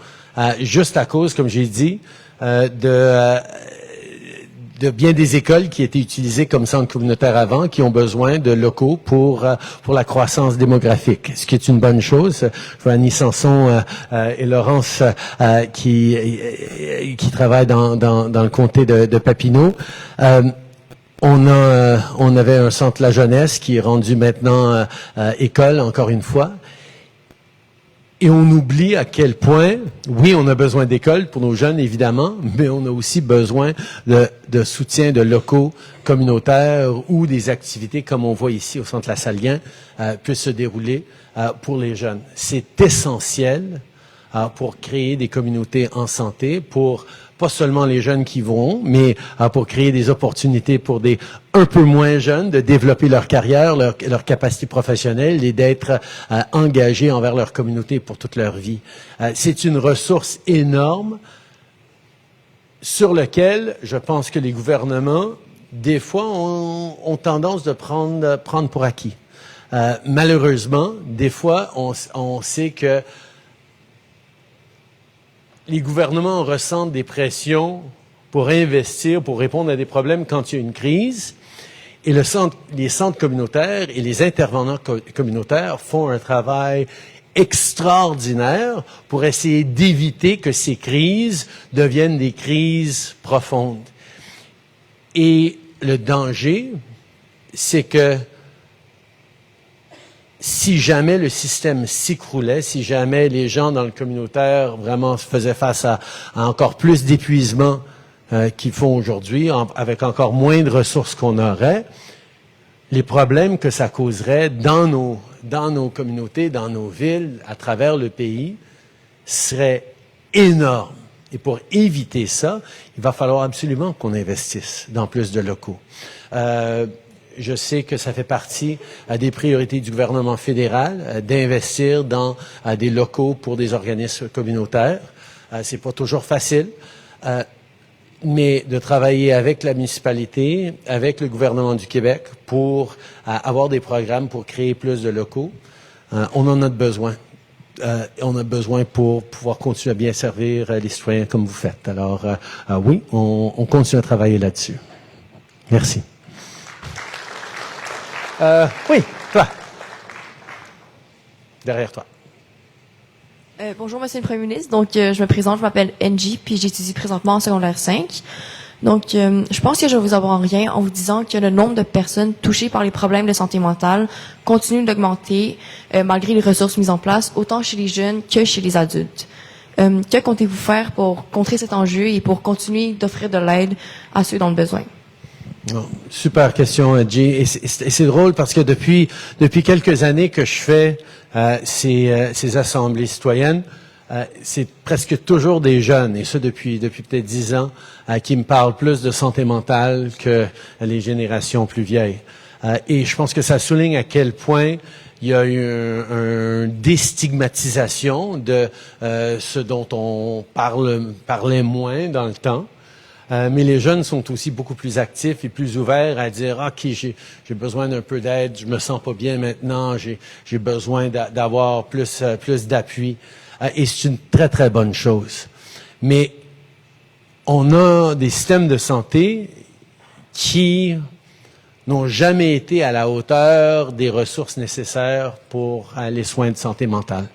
juste à cause, comme j'ai dit, de bien des écoles qui étaient utilisées comme centres communautaires avant, qui ont besoin de locaux pour la croissance démographique, ce qui est une bonne chose. Je vois Annie Sanson et Laurence qui travaillent dans le comté de Papineau. On avait un centre La Jeunesse qui est rendu maintenant école, encore une fois. Et on oublie à quel point, oui, on a besoin d'écoles pour nos jeunes, évidemment, mais on a aussi besoin de soutien de locaux communautaires où des activités, comme on voit ici au Centre Lassalien, puissent se dérouler pour les jeunes. C'est essentiel pour créer des communautés en santé, pour pas seulement les jeunes qui vont, mais pour créer des opportunités pour des un peu moins jeunes de développer leur carrière, leur capacité professionnelle et d'être engagés envers leur communauté pour toute leur vie. C'est une ressource énorme sur laquelle je pense que les gouvernements, des fois, ont tendance de prendre pour acquis. Malheureusement, des fois, on sait que les gouvernements ressentent des pressions pour investir, pour répondre à des problèmes quand il y a une crise. Et les centres communautaires et les intervenants communautaires font un travail extraordinaire pour essayer d'éviter que ces crises deviennent des crises profondes. Et le danger, c'est que si jamais le système s'écroulait, si jamais les gens dans le communautaire vraiment faisaient face à encore plus d'épuisement qu'ils font aujourd'hui, avec encore moins de ressources qu'on aurait, les problèmes que ça causerait dans nos communautés, dans nos villes, à travers le pays, seraient énormes. Et pour éviter ça, il va falloir absolument qu'on investisse dans plus de locaux. Je sais que ça fait partie des priorités du gouvernement fédéral d'investir dans des locaux pour des organismes communautaires. C'est pas toujours facile, mais de travailler avec la municipalité, avec le gouvernement du Québec pour avoir des programmes pour créer plus de locaux. On en a besoin. On a besoin pour pouvoir continuer à bien servir les citoyens comme vous faites. Alors, oui, on continue à travailler là-dessus. Merci. Oui, toi. Derrière toi. Bonjour, Monsieur le Premier ministre. Donc, je me présente, je m'appelle Angie, puis j'étudie présentement en secondaire 5. Donc, je pense que je ne vous apprends rien en vous disant que le nombre de personnes touchées par les problèmes de santé mentale continue d'augmenter malgré les ressources mises en place, autant chez les jeunes que chez les adultes. Que comptez-vous faire pour contrer cet enjeu et pour continuer d'offrir de l'aide à ceux dans le besoin? Oh, super question, Angie. Et c'est drôle parce que depuis quelques années que je fais ces assemblées citoyennes, c'est presque toujours des jeunes, et ça depuis peut-être 10 ans, qui me parlent plus de santé mentale que les générations plus vieilles. Et je pense que ça souligne à quel point il y a eu une déstigmatisation de ce dont on parlait moins dans le temps. Mais les jeunes sont aussi beaucoup plus actifs et plus ouverts à dire « OK, j'ai besoin d'un peu d'aide, je me sens pas bien maintenant, j'ai besoin d'avoir plus d'appui. » Et c'est une très, très bonne chose. Mais on a des systèmes de santé qui n'ont jamais été à la hauteur des ressources nécessaires pour les soins de santé mentale.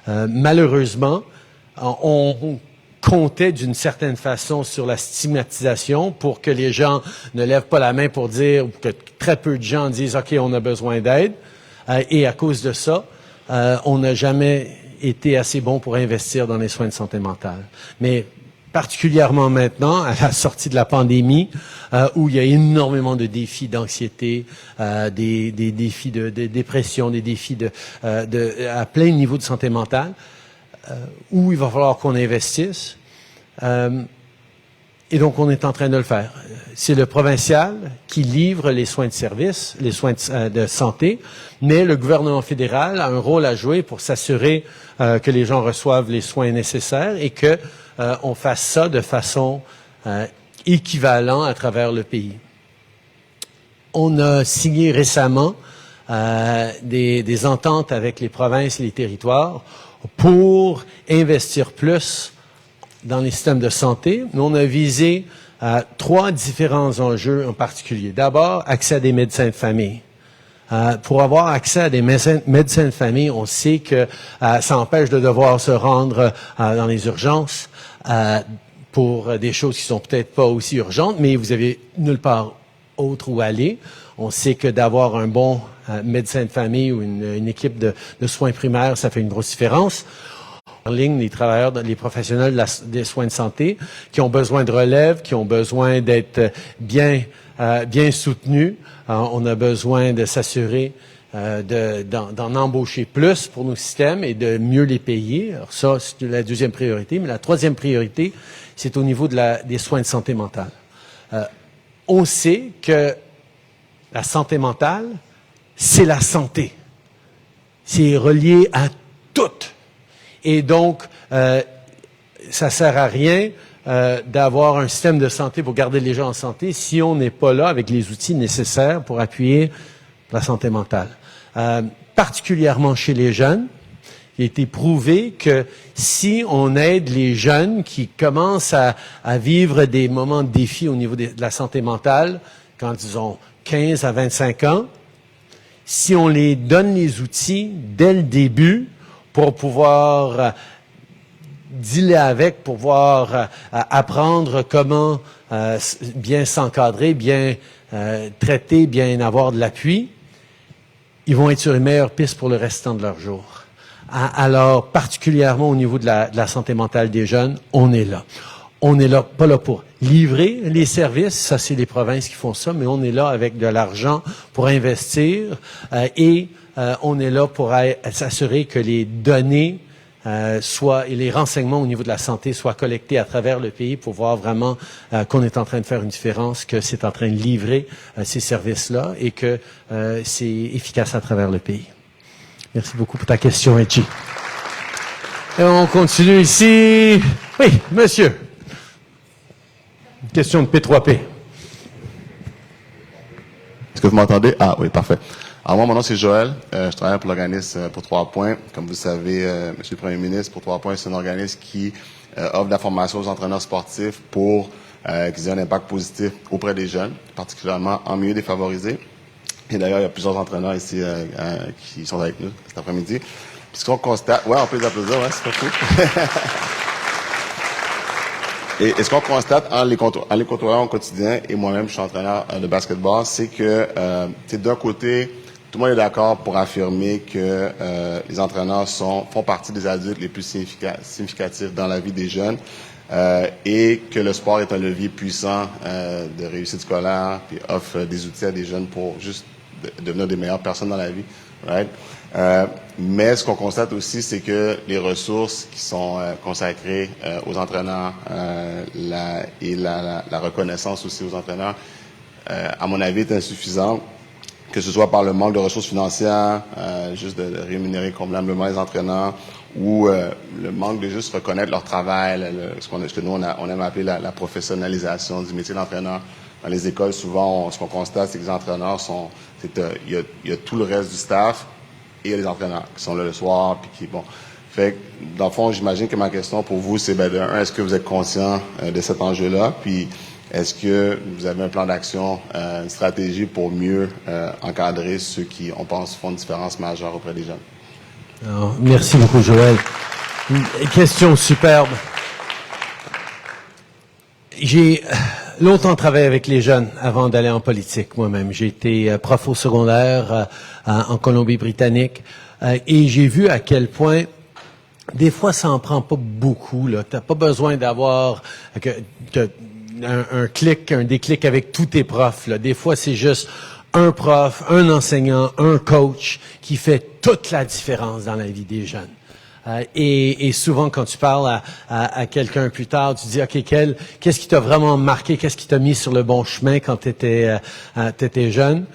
Malheureusement, on comptait d'une certaine façon sur la stigmatisation pour que les gens ne lèvent pas la main pour dire, ou que très peu de gens disent « OK, on a besoin d'aide ». Et à cause de ça, on n'a jamais été assez bon pour investir dans les soins de santé mentale. Mais particulièrement maintenant, à la sortie de la pandémie, où il y a énormément de défis d'anxiété, des défis de dépression, des défis à plein niveau de santé mentale, où il va falloir qu'on investisse. Et donc, on est en train de le faire. C'est le provincial qui livre les soins de service, les soins de santé, mais le gouvernement fédéral a un rôle à jouer pour s'assurer que les gens reçoivent les soins nécessaires et que on fasse ça de façon équivalente à travers le pays. On a signé récemment des ententes avec les provinces et les territoires pour investir plus dans les systèmes de santé. Nous, on a visé 3 différents enjeux en particulier. D'abord, accès à des médecins de famille. Pour avoir accès à des médecins de famille, on sait que ça empêche de devoir se rendre dans les urgences pour des choses qui sont peut-être pas aussi urgentes, mais vous avez nulle part autre où aller. On sait que d'avoir un bon médecin de famille ou une équipe de soins primaires, ça fait une grosse différence. En ligne, les travailleurs, les professionnels des soins de santé qui ont besoin de relève, qui ont besoin d'être bien soutenus. On a besoin de s'assurer d'en embaucher plus pour nos systèmes et de mieux les payer. Alors ça, c'est la deuxième priorité. Mais la troisième priorité, c'est au niveau des soins de santé mentale. On sait que la santé mentale, c'est la santé. C'est relié à tout. Et donc, ça sert à rien d'avoir un système de santé pour garder les gens en santé si on n'est pas là avec les outils nécessaires pour appuyer la santé mentale. Particulièrement chez les jeunes, il a été prouvé que si on aide les jeunes qui commencent à vivre des moments de défi au niveau de la santé mentale, quand ils ont 15 à 25 ans, si on les donne les outils dès le début pour pouvoir dealer avec, pour pouvoir apprendre comment bien s'encadrer, bien traiter, bien avoir de l'appui, ils vont être sur les meilleures pistes pour le restant de leur jour. Alors, particulièrement au niveau de la santé mentale des jeunes, on est là. On est là, pas là pour livrer les services, ça c'est les provinces qui font ça, mais on est là avec de l'argent pour investir et on est là pour s'assurer que les données et les renseignements au niveau de la santé soient collectés à travers le pays pour voir vraiment qu'on est en train de faire une différence, que c'est en train de livrer ces services-là et que c'est efficace à travers le pays. Merci beaucoup pour ta question, Edgy. Et on continue ici. Oui, monsieur. Question de P3P. Est-ce que vous m'entendez? Ah oui, parfait. Alors moi, mon nom c'est Joël. Je travaille pour l'organisme Pour 3 points. Comme vous le savez, Monsieur le Premier ministre, Pour 3 points, c'est un organisme qui offre de la formation aux entraîneurs sportifs pour qu'ils aient un impact positif auprès des jeunes, particulièrement en milieu défavorisé. Et d'ailleurs, il y a plusieurs entraîneurs ici qui sont avec nous cet après-midi. Puis ce qu'on constate... Ouais, on peut les applaudir, ouais, c'est pas cool. Et ce qu'on constate en les côtoyant au quotidien, et moi-même, je suis entraîneur de basketball, c'est que, d'un côté, tout le monde est d'accord pour affirmer que les entraîneurs font partie des adultes les plus significatifs dans la vie des jeunes, et que le sport est un levier puissant de réussite scolaire, puis offre des outils à des jeunes pour juste devenir des meilleures personnes dans la vie, right? Mais ce qu'on constate aussi, c'est que les ressources qui sont consacrées aux entraîneurs et la reconnaissance aussi aux entraîneurs, à mon avis, est insuffisante, que ce soit par le manque de ressources financières, juste de rémunérer convenablement les entraîneurs, ou le manque de juste reconnaître leur travail, ce que nous, on aime appeler la professionnalisation du métier d'entraîneur. Dans les écoles, souvent, ce qu'on constate, c'est que les entraîneurs il y a tout le reste du staff, et il y a les entraîneurs qui sont là le soir, puis qui, bon. Fait que, dans le fond, j'imagine que ma question pour vous, c'est, est-ce que vous êtes conscient de cet enjeu-là? Puis, est-ce que vous avez un plan d'action, une stratégie pour mieux encadrer ceux qui, on pense, font une différence majeure auprès des jeunes? Alors, merci beaucoup, Joël. Une question superbe. J'ai longtemps travaillé avec les jeunes avant d'aller en politique moi-même. J'ai été prof au secondaire en Colombie-Britannique et j'ai vu à quel point des fois ça en prend pas beaucoup. Là, t'as pas besoin d'avoir un déclic avec tous tes profs. Là. Des fois c'est juste un prof, un enseignant, un coach qui fait toute la différence dans la vie des jeunes. Et souvent, quand tu parles à quelqu'un plus tard, tu dis, OK, qu'est-ce qui t'a vraiment marqué? Qu'est-ce qui t'a mis sur le bon chemin quand t'étais jeune?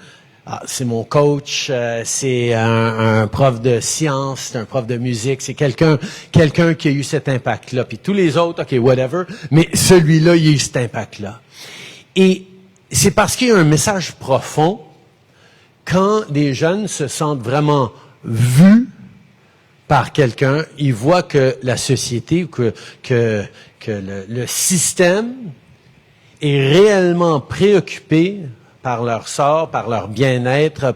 Ah, c'est mon coach, c'est un prof de sciences, c'est un prof de musique, c'est quelqu'un qui a eu cet impact-là. Puis tous les autres, OK, whatever, mais celui-là, il a eu cet impact-là. Et c'est parce qu'il y a un message profond quand des jeunes se sentent vraiment vus par quelqu'un, ils voient que la société ou que le système est réellement préoccupé par leur sort, par leur bien-être,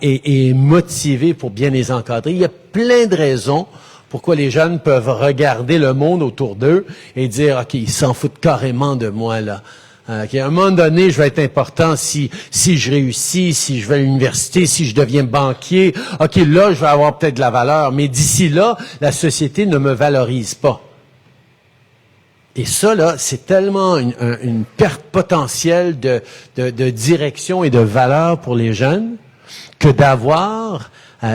et motivé pour bien les encadrer. Il y a plein de raisons pourquoi les jeunes peuvent regarder le monde autour d'eux et dire, OK, ils s'en foutent carrément de moi, là. À un moment donné, je vais être important si je réussis, si je vais à l'université, si je deviens banquier. OK, là, je vais avoir peut-être de la valeur. Mais d'ici là, la société ne me valorise pas. Et ça, là, c'est tellement une perte potentielle de direction et de valeur pour les jeunes. que d'avoir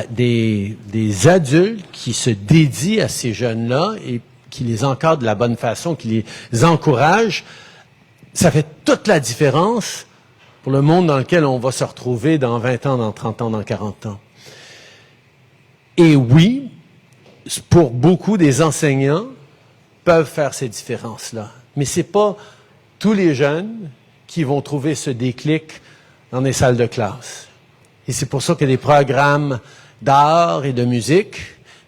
des adultes qui se dédient à ces jeunes-là et qui les encadrent de la bonne façon, qui les encouragent. Ça fait toute la différence pour le monde dans lequel on va se retrouver dans 20 ans, dans 30 ans, dans 40 ans. Et oui, pour beaucoup des enseignants, peuvent faire ces différences-là. Mais c'est pas tous les jeunes qui vont trouver ce déclic dans des salles de classe. Et c'est pour ça que des programmes d'art et de musique,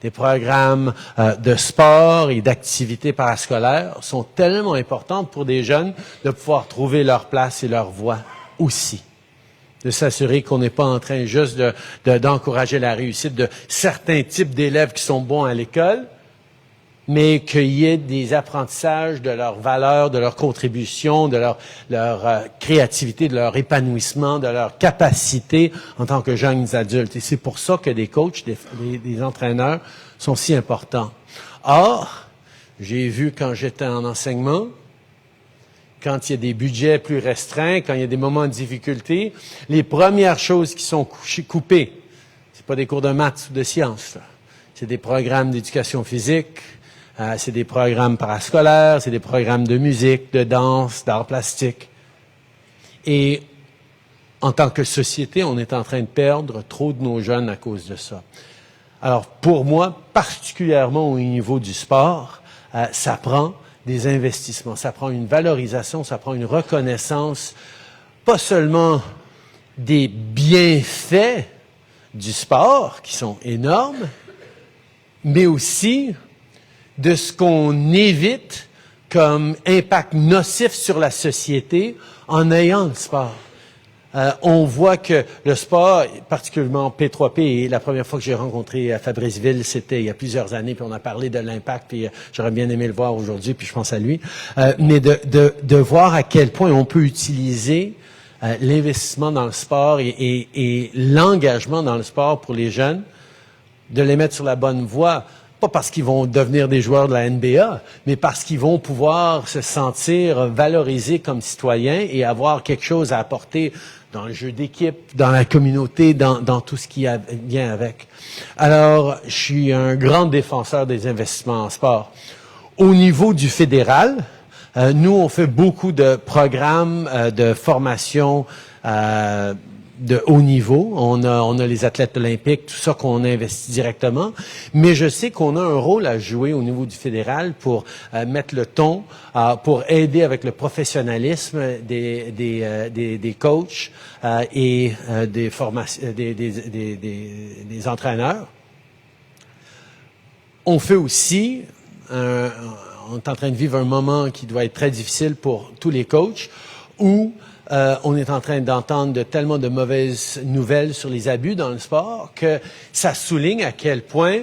des programmes de sport et d'activités parascolaires sont tellement importants pour des jeunes de pouvoir trouver leur place et leur voie aussi. De s'assurer qu'on n'est pas en train juste d'encourager la réussite de certains types d'élèves qui sont bons à l'école, mais qu'il y ait des apprentissages de leurs valeurs, de leur contribution, de leur créativité, de leur épanouissement, de leur capacité en tant que jeunes adultes. Et c'est pour ça que des coachs, des entraîneurs sont si importants. Or, j'ai vu quand j'étais en enseignement, quand il y a des budgets plus restreints, quand il y a des moments de difficulté, les premières choses qui sont coupées, c'est pas des cours de maths ou de sciences, là. C'est des programmes d'éducation physique, c'est des programmes parascolaires, c'est des programmes de musique, de danse, d'art plastique. Et en tant que société, on est en train de perdre trop de nos jeunes à cause de ça. Alors, pour moi, particulièrement au niveau du sport, ça prend des investissements, ça prend une valorisation, ça prend une reconnaissance, pas seulement des bienfaits du sport, qui sont énormes, mais aussi de ce qu'on évite comme impact nocif sur la société en ayant le sport. On voit que le sport, particulièrement P3P, et la première fois que j'ai rencontré Fabrice Ville, c'était il y a plusieurs années, puis on a parlé de l'impact, puis j'aurais bien aimé le voir aujourd'hui, puis je pense à lui, mais de voir à quel point on peut utiliser l'investissement dans le sport et l'engagement dans le sport pour les jeunes, de les mettre sur la bonne voie. Pas parce qu'ils vont devenir des joueurs de la NBA, mais parce qu'ils vont pouvoir se sentir valorisés comme citoyens et avoir quelque chose à apporter dans le jeu d'équipe, dans la communauté, dans tout ce qui vient avec. Alors, je suis un grand défenseur des investissements en sport. Au niveau du fédéral, nous, on fait beaucoup de programmes de formation de haut niveau. On a les athlètes olympiques, tout ça qu'on investit directement. Mais je sais qu'on a un rôle à jouer au niveau du fédéral pour mettre le ton, pour aider avec le professionnalisme des coachs et des entraîneurs. On fait aussi, on est en train de vivre un moment qui doit être très difficile pour tous les coachs, où on est en train d'entendre tellement de mauvaises nouvelles sur les abus dans le sport que ça souligne à quel point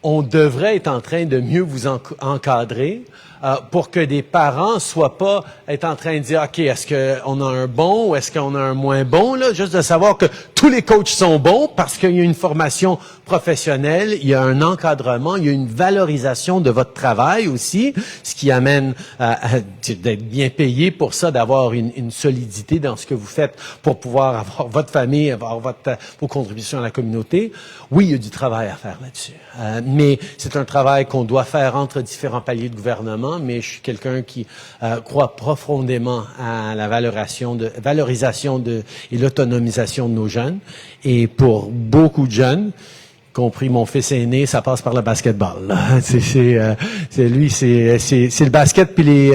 on devrait être en train de mieux vous encadrer pour que des parents soient pas être en train de dire, OK, est-ce qu'on a un bon ou est-ce qu'on a un moins bon, là? Juste de savoir que tous les coachs sont bons parce qu'il y a une formation professionnelle, il y a un encadrement, il y a une valorisation de votre travail aussi, ce qui amène d'être bien payé pour ça, d'avoir une solidité dans ce que vous faites pour pouvoir avoir votre famille, avoir vos contributions à la communauté. Oui, il y a du travail à faire là-dessus. Mais c'est un travail qu'on doit faire entre différents paliers de gouvernement, mais je suis quelqu'un qui croit profondément à la valorisation et l'autonomisation de nos jeunes. Et pour beaucoup de jeunes, compris mon fils aîné, ça passe par le basketball. Là. C'est le basket puis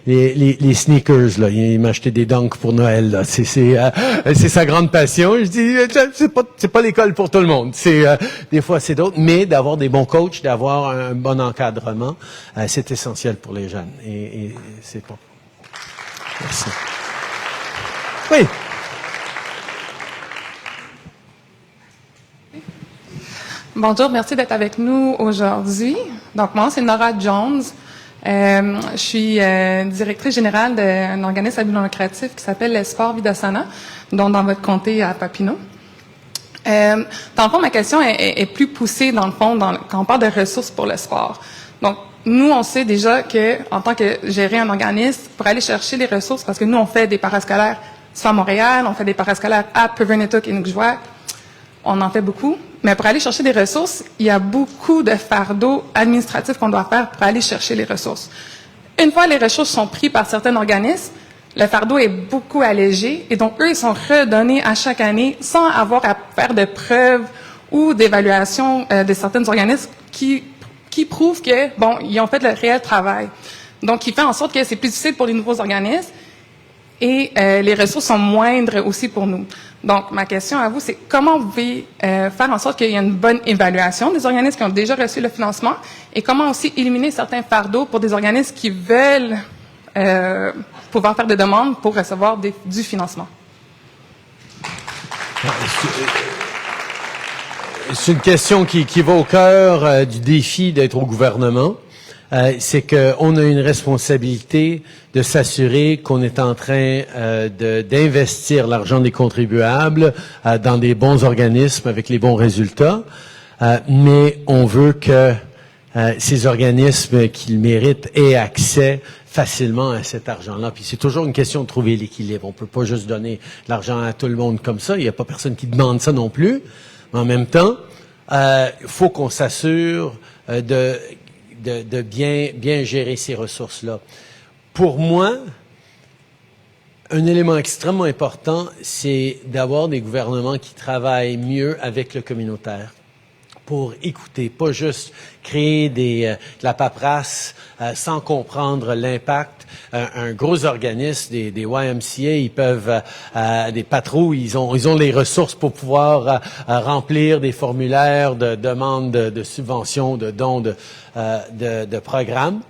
les sneakers là. Il m'a acheté des dunks pour Noël là. C'est sa grande passion. Je dis c'est pas l'école pour tout le monde. Des fois c'est d'autres, mais d'avoir des bons coachs, d'avoir un bon encadrement, c'est essentiel pour les jeunes. Et c'est pas. Merci. Oui. Bonjour, merci d'être avec nous aujourd'hui. Donc, moi, c'est Nora Jones. Je suis directrice générale d'un organisme à but non lucratif qui s'appelle l'Esport Vidassana, dont dans votre comté à Papineau. Dans le fond, ma question est plus poussée, dans le fond, quand on parle de ressources pour le sport. Donc, nous, on sait déjà que, en tant que gérer un organisme, pour aller chercher les ressources, parce que nous, on fait des parascolaires soit à Montréal, on fait des parascolaires à Pevernetuk et Nukjuak. On en fait beaucoup. Mais pour aller chercher des ressources, il y a beaucoup de fardeaux administratifs qu'on doit faire pour aller chercher les ressources. Une fois les ressources sont prises par certains organismes, le fardeau est beaucoup allégé et donc eux, ils sont redonnés à chaque année sans avoir à faire de preuves ou d'évaluation de certains organismes qui prouvent que, bon, ils ont fait le réel travail. Donc, il fait en sorte que c'est plus difficile pour les nouveaux organismes et les ressources sont moindres aussi pour nous. Donc, ma question à vous, c'est comment vous pouvez faire en sorte qu'il y ait une bonne évaluation des organismes qui ont déjà reçu le financement et comment aussi éliminer certains fardeaux pour des organismes qui veulent pouvoir faire des demandes pour recevoir du financement. C'est une question qui va au cœur du défi d'être au gouvernement. C'est qu'on a une responsabilité de s'assurer qu'on est en train d'investir l'argent des contribuables dans des bons organismes avec les bons résultats, mais on veut que ces organismes qui le méritent aient accès facilement à cet argent-là. Puis c'est toujours une question de trouver l'équilibre. On peut pas juste donner l'argent à tout le monde comme ça. Il n'y a pas personne qui demande ça non plus. Mais en même temps, il faut qu'on s'assure de bien gérer ces ressources-là. Pour moi, un élément extrêmement important, c'est d'avoir des gouvernements qui travaillent mieux avec le communautaire pour écouter, pas juste créer de la paperasse sans comprendre l'impact. Un gros organisme, des YMCA, ils peuvent, des patrouilles, ils ont les ressources pour pouvoir remplir des formulaires de demandes de subventions, de dons de programmes.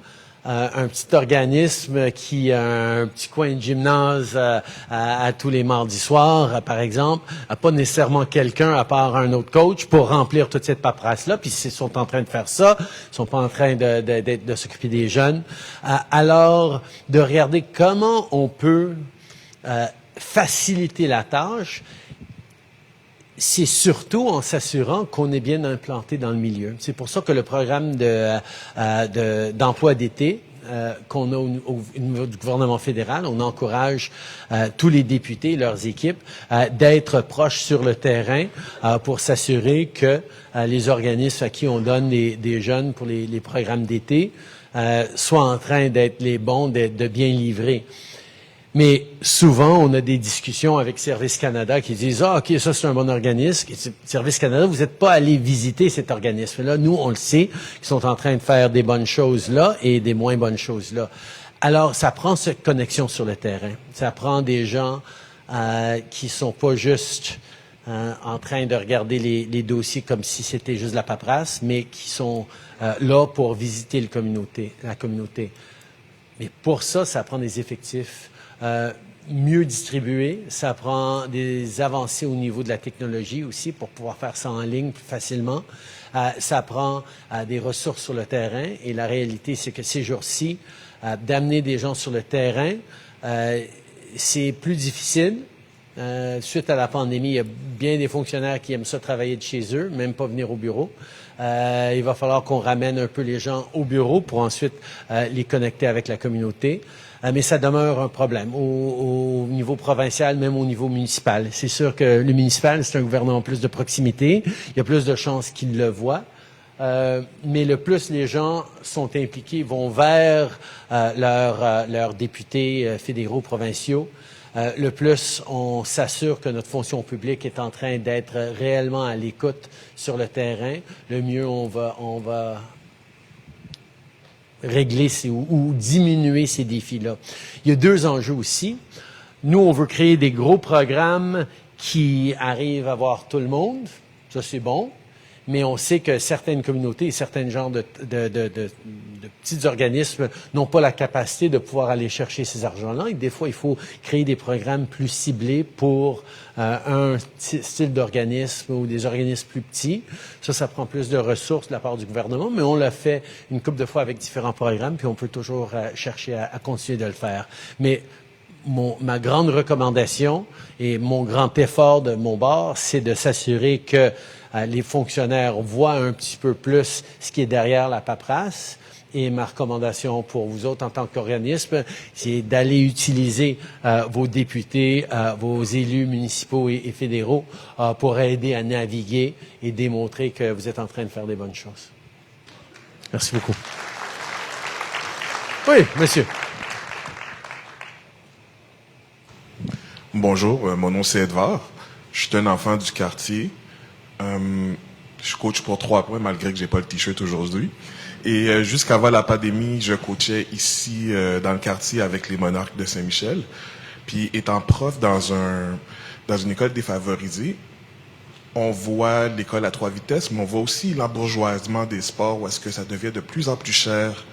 Un petit organisme qui a un petit coin de gymnase à tous les mardis soirs, par exemple, n'a pas nécessairement quelqu'un à part un autre coach pour remplir toute cette paperasse-là. Puis s'ils sont en train de faire ça, ils sont pas en train de s'occuper des jeunes. Alors, de regarder comment on peut faciliter la tâche. C'est surtout en s'assurant qu'on est bien implanté dans le milieu. C'est pour ça que le programme d'emploi d'été qu'on a au niveau du gouvernement fédéral, on encourage tous les députés et leurs équipes d'être proches sur le terrain pour s'assurer que les organismes à qui on donne des jeunes pour les programmes d'été soient en train d'être les bons, de bien livrer. Mais souvent, on a des discussions avec Service Canada qui disent « Ah, OK, ça, c'est un bon organisme. » Service Canada, vous n'êtes pas allé visiter cet organisme-là. Nous, on le sait, ils sont en train de faire des bonnes choses là et des moins bonnes choses là. Alors, ça prend cette connexion sur le terrain. Ça prend des gens qui sont pas juste en train de regarder les dossiers comme si c'était juste la paperasse, mais qui sont là pour visiter la communauté. Mais pour ça, ça prend des effectifs mieux distribués. Ça prend des avancées au niveau de la technologie aussi pour pouvoir faire ça en ligne plus facilement. Ça prend des ressources sur le terrain. Et la réalité, c'est que ces jours-ci, d'amener des gens sur le terrain, c'est plus difficile. Suite à la pandémie, il y a bien des fonctionnaires qui aiment ça travailler de chez eux, même pas venir au bureau. Il va falloir qu'on ramène un peu les gens au bureau pour ensuite les connecter avec la communauté. Mais ça demeure un problème au niveau provincial, même au niveau municipal. C'est sûr que le municipal, c'est un gouvernement plus de proximité. Il y a plus de chances qu'ils le voient. Mais le plus les gens sont impliqués, vont vers leurs députés fédéraux, provinciaux, le plus on s'assure que notre fonction publique est en train d'être réellement à l'écoute sur le terrain, le mieux on va régler ou diminuer ces défis-là. Il y a deux enjeux aussi. Nous, on veut créer des gros programmes qui arrivent à voir tout le monde. Ça, c'est bon. Mais on sait que certaines communautés et certains genres de petits organismes n'ont pas la capacité de pouvoir aller chercher ces argents-là. Et des fois, il faut créer des programmes plus ciblés pour un style d'organisme ou des organismes plus petits. Ça prend plus de ressources de la part du gouvernement, mais on l'a fait une couple de fois avec différents programmes, puis on peut toujours chercher à continuer de le faire. Mais ma grande recommandation et mon grand effort de mon bord, c'est de s'assurer que les fonctionnaires voient un petit peu plus ce qui est derrière la paperasse Et ma recommandation pour vous autres en tant qu'organisme, c'est d'aller utiliser vos députés, vos élus municipaux et fédéraux pour aider à naviguer et démontrer que vous êtes en train de faire des bonnes choses. Merci beaucoup. Oui, monsieur. Bonjour, mon nom c'est Edouard. Je suis un enfant du quartier. Je coach pour 3 points malgré que j'ai pas le t-shirt aujourd'hui. Et jusqu'avant la pandémie, je coachais ici dans le quartier avec les Monarques de Saint-Michel. Puis étant prof dans une école défavorisée, on voit l'école à 3 vitesses, mais on voit aussi l'embourgeoisement des sports où est-ce que ça devient de plus en plus cher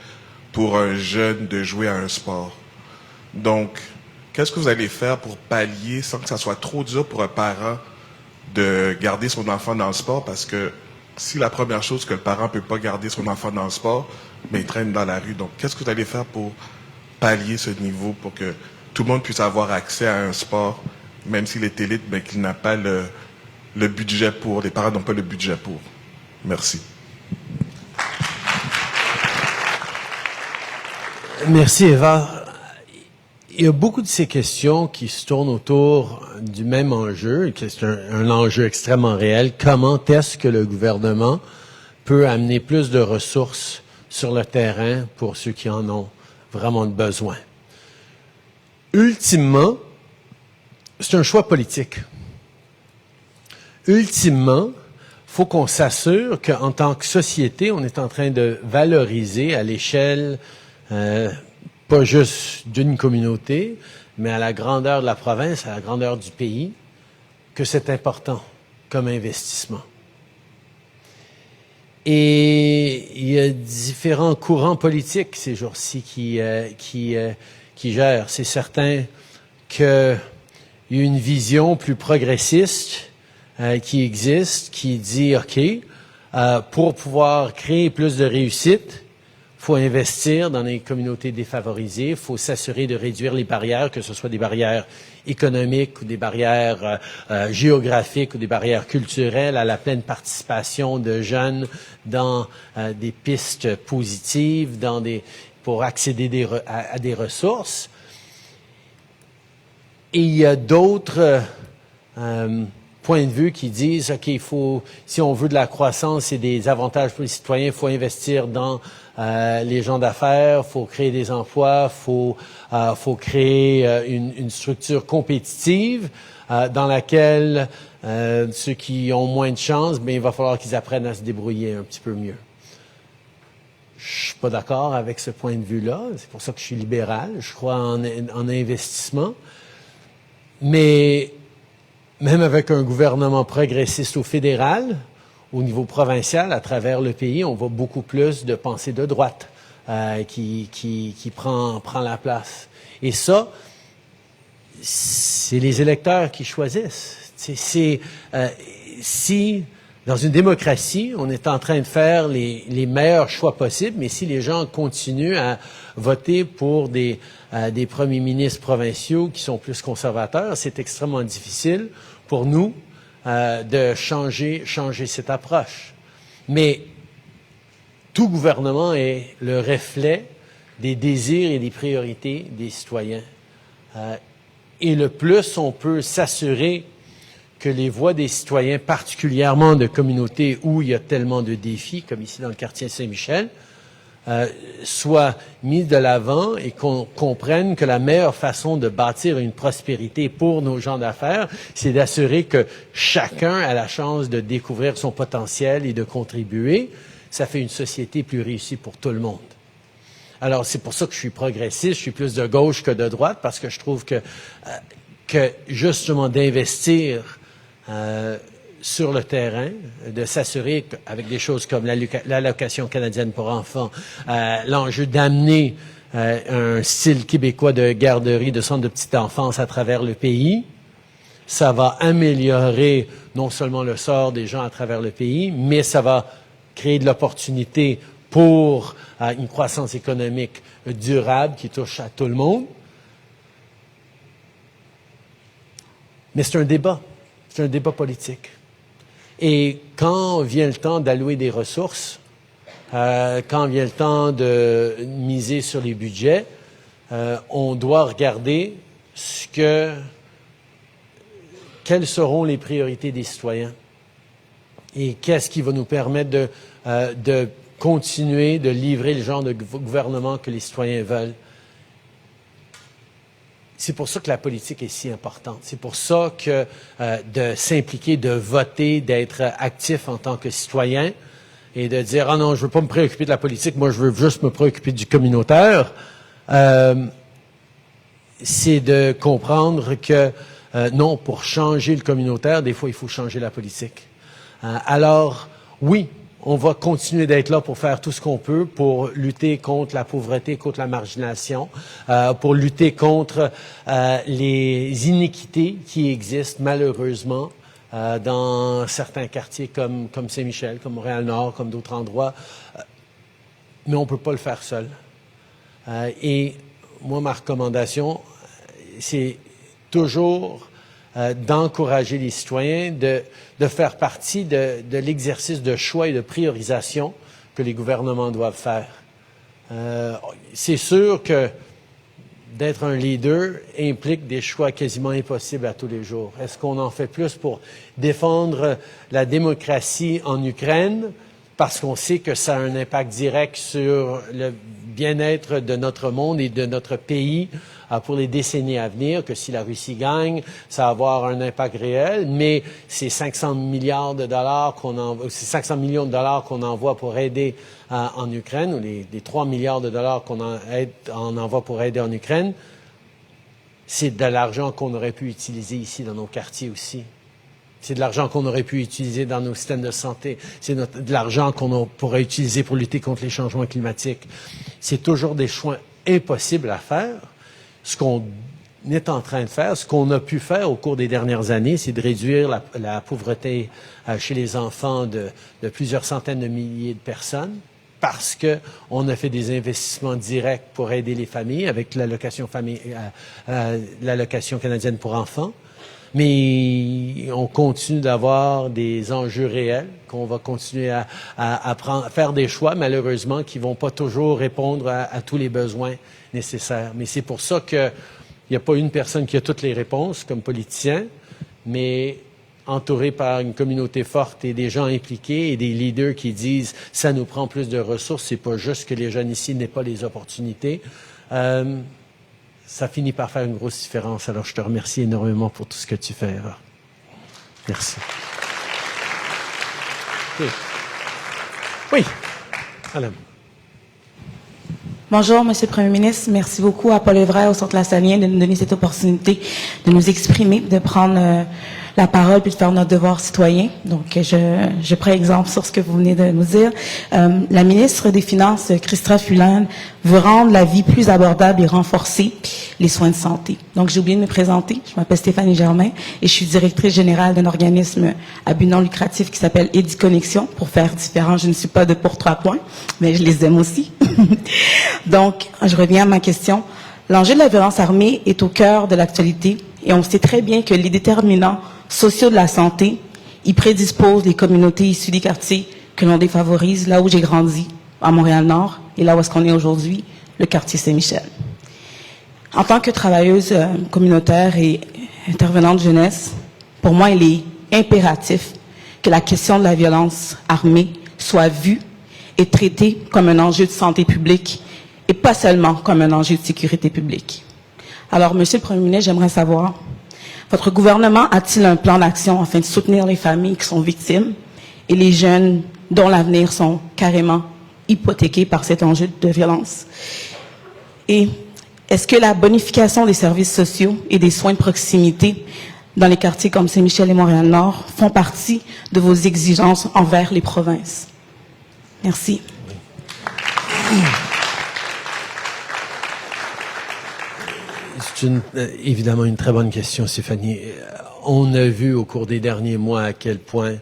pour un jeune de jouer à un sport. Donc, qu'est-ce que vous allez faire pour pallier sans que ça soit trop dur pour un parent de garder son enfant dans le sport? Parce que si la première chose que le parent peut pas garder son enfant dans le sport, mais il traîne dans la rue. Donc, qu'est-ce que vous allez faire pour pallier ce niveau pour que tout le monde puisse avoir accès à un sport, même s'il est élite, mais qu'il n'a pas le budget pour, les parents n'ont pas le budget pour. Merci. Merci, Eva. Il y a beaucoup de ces questions qui se tournent autour du même enjeu, et c'est un enjeu extrêmement réel. Comment est-ce que le gouvernement peut amener plus de ressources sur le terrain pour ceux qui en ont vraiment besoin? Ultimement, c'est un choix politique. Ultimement, il faut qu'on s'assure qu'en tant que société, on est en train de valoriser à l'échelle pas juste d'une communauté, mais à la grandeur de la province, à la grandeur du pays, que c'est important comme investissement. Et il y a différents courants politiques ces jours-ci qui gèrent. C'est certain qu'il y a une vision plus progressiste qui existe, qui dit, OK, pour pouvoir créer plus de réussite, il faut investir dans les communautés défavorisées, il faut s'assurer de réduire les barrières, que ce soit des barrières économiques ou des barrières géographiques ou des barrières culturelles à la pleine participation de jeunes dans des pistes positives, pour accéder à des ressources. Et il y a d'autres points de vue qui disent, OK, si on veut de la croissance et des avantages pour les citoyens, il faut investir dans les gens d'affaires, faut créer des emplois, faut créer une structure compétitive dans laquelle ceux qui ont moins de chance, il va falloir qu'ils apprennent à se débrouiller un petit peu mieux. Je suis pas d'accord avec ce point de vue-là. C'est pour ça que je suis libéral. Je crois en investissement. Mais même avec un gouvernement progressiste au fédéral, au niveau provincial, à travers le pays, on voit beaucoup plus de pensée de droite qui prend la place. Et ça, c'est les électeurs qui choisissent. Si, dans une démocratie, on est en train de faire les meilleurs choix possibles, mais si les gens continuent à voter pour des premiers ministres provinciaux qui sont plus conservateurs, c'est extrêmement difficile pour nous de changer cette approche. Mais tout gouvernement est le reflet des désirs et des priorités des citoyens. Et le plus on peut s'assurer que les voix des citoyens, particulièrement de communautés où il y a tellement de défis, comme ici dans le quartier Saint-Michel, soient mis de l'avant et qu'on comprenne que la meilleure façon de bâtir une prospérité pour nos gens d'affaires, c'est d'assurer que chacun a la chance de découvrir son potentiel et de contribuer. Ça fait une société plus réussie pour tout le monde. Alors, c'est pour ça que je suis progressiste, je suis plus de gauche que de droite, parce que je trouve que justement d'investir sur le terrain, de s'assurer qu'avec des choses comme l'allocation canadienne pour enfants, l'enjeu d'amener un style québécois de garderie, de centre de petite enfance à travers le pays, ça va améliorer non seulement le sort des gens à travers le pays, mais ça va créer de l'opportunité pour une croissance économique durable qui touche à tout le monde. Mais c'est un débat politique. Et quand vient le temps d'allouer des ressources, quand vient le temps de miser sur les budgets, on doit regarder quelles seront les priorités des citoyens et qu'est-ce qui va nous permettre de continuer de livrer le genre de gouvernement que les citoyens veulent. C'est pour ça que la politique est si importante. C'est pour ça que de s'impliquer, de voter, d'être actif en tant que citoyen et de dire « Ah non, je veux pas me préoccuper de la politique, moi je veux juste me préoccuper du communautaire », c'est de comprendre que non, pour changer le communautaire, des fois, il faut changer la politique. Alors, oui, on va continuer d'être là pour faire tout ce qu'on peut pour lutter contre la pauvreté, contre la marginalisation, pour lutter contre les iniquités qui existent malheureusement dans certains quartiers comme Saint-Michel, comme Montréal-Nord, comme d'autres endroits. Mais on ne peut pas le faire seul. Et moi, ma recommandation, c'est toujours d'encourager les citoyens de faire partie de l'exercice de choix et de priorisation que les gouvernements doivent faire. C'est sûr que d'être un leader implique des choix quasiment impossibles à tous les jours. Est-ce qu'on en fait plus pour défendre la démocratie en Ukraine parce qu'on sait que ça a un impact direct sur le bien-être de notre monde et de notre pays pour les décennies à venir, que si la Russie gagne, ça va avoir un impact réel, mais ces 500 milliards de dollars ces 500 millions de dollars qu'on envoie pour aider en Ukraine, ou les 3 milliards de dollars qu'on envoie pour aider en Ukraine, c'est de l'argent qu'on aurait pu utiliser ici dans nos quartiers aussi. C'est de l'argent qu'on aurait pu utiliser dans nos systèmes de santé. C'est de l'argent qu'on pourrait utiliser pour lutter contre les changements climatiques. C'est toujours des choix impossibles à faire. Ce qu'on est en train de faire, ce qu'on a pu faire au cours des dernières années, c'est de réduire la pauvreté chez les enfants de plusieurs centaines de milliers de personnes parce qu'on a fait des investissements directs pour aider les familles avec l'allocation canadienne pour enfants. Mais on continue d'avoir des enjeux réels, qu'on va continuer à faire des choix, malheureusement, qui vont pas toujours répondre à tous les besoins nécessaires. Mais c'est pour ça qu'il n'y a pas une personne qui a toutes les réponses comme politicien, mais entouré par une communauté forte et des gens impliqués et des leaders qui disent « ça nous prend plus de ressources, c'est pas juste que les jeunes ici n'aient pas les opportunités ». Ça finit par faire une grosse différence. Alors, je te remercie énormément pour tout ce que tu fais. Alors. Merci. Oui, madame. Bonjour, Monsieur le Premier ministre. Merci beaucoup à Paul Evray, au Centre La Saline, de nous donner cette opportunité de nous exprimer, de prendre la parole puis de faire notre devoir citoyen. Donc, je prends exemple sur ce que vous venez de nous dire. La ministre des Finances, Chrystia Freeland, veut rendre la vie plus abordable et renforcer les soins de santé. Donc, j'ai oublié de me présenter. Je m'appelle Stéphanie Germain et je suis directrice générale d'un organisme à but non lucratif qui s'appelle EduConnexion. Pour faire différent, je ne suis pas de pour 3 points, mais je les aime aussi. Donc, je reviens à ma question. L'enjeu de la violence armée est au cœur de l'actualité et on sait très bien que les déterminants sociaux de la santé, ils prédisposent les communautés issues des quartiers que l'on défavorise, là où j'ai grandi, à Montréal-Nord, et là où est-ce qu'on est aujourd'hui, le quartier Saint-Michel. En tant que travailleuse communautaire et intervenante jeunesse, pour moi, il est impératif que la question de la violence armée soit vue et traitée comme un enjeu de santé publique et pas seulement comme un enjeu de sécurité publique. Alors, Monsieur le Premier ministre, j'aimerais savoir, votre gouvernement a-t-il un plan d'action afin de soutenir les familles qui sont victimes et les jeunes dont l'avenir sont carrément hypothéqués par cet enjeu de violence? Et est-ce que la bonification des services sociaux et des soins de proximité dans les quartiers comme Saint-Michel et Montréal-Nord font partie de vos exigences envers les provinces? Merci. C'est évidemment une très bonne question, Stéphanie. On a vu au cours des derniers mois à quel point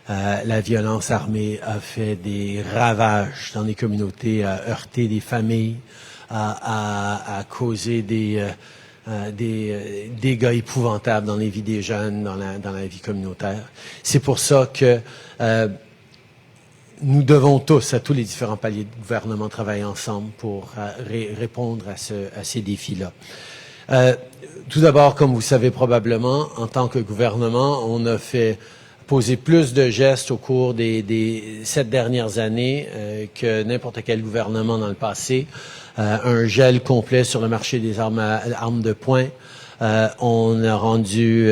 la violence armée a fait des ravages dans les communautés, a heurté des familles, a causé des dégâts épouvantables dans les vies des jeunes, dans la vie communautaire. C'est pour ça que nous devons tous, à tous les différents paliers de gouvernement, travailler ensemble pour répondre à ces défis-là. Tout d'abord, comme vous savez probablement, en tant que gouvernement, on a poser plus de gestes au cours des 7 dernières années que n'importe quel gouvernement dans le passé. Un gel complet sur le marché des armes de poing. On a rendu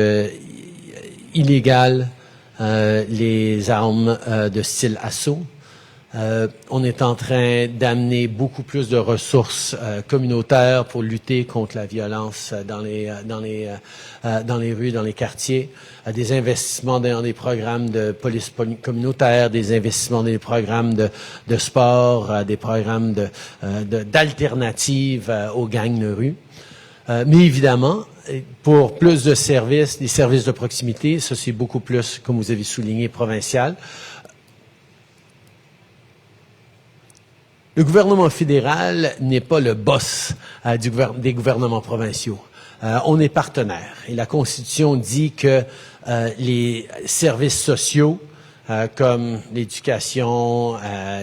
illégal les armes de style assaut. On est en train d'amener beaucoup plus de ressources communautaires pour lutter contre la violence dans les rues, dans les quartiers, des investissements dans des programmes de police communautaire, des investissements dans des programmes de sport, des programmes d'alternatives aux gangs de rue. Mais évidemment, pour plus de services, des services de proximité, ça c'est beaucoup plus, comme vous avez souligné, provincial. Le gouvernement fédéral n'est pas le boss des gouvernements provinciaux. On est partenaire. Et la Constitution dit que les services sociaux, comme l'éducation,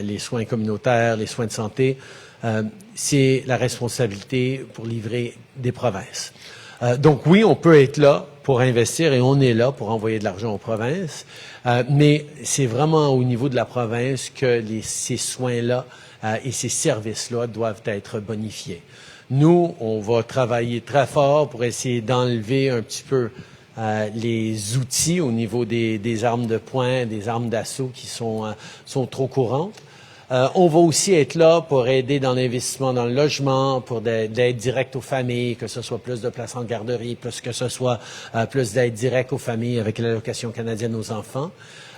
les soins communautaires, les soins de santé, c'est la responsabilité pour livrer des provinces. Donc oui, on peut être là pour investir et on est là pour envoyer de l'argent aux provinces, mais c'est vraiment au niveau de la province que ces soins-là et ces services-là doivent être bonifiés. Nous, on va travailler très fort pour essayer d'enlever un petit peu les outils au niveau des armes de poing, des armes d'assaut qui sont trop courantes. On va aussi être là pour aider dans l'investissement dans le logement, pour d'aide directe aux familles, que ce soit plus de places en garderie, plus que ce soit plus d'aide directe aux familles avec l'allocation canadienne aux enfants.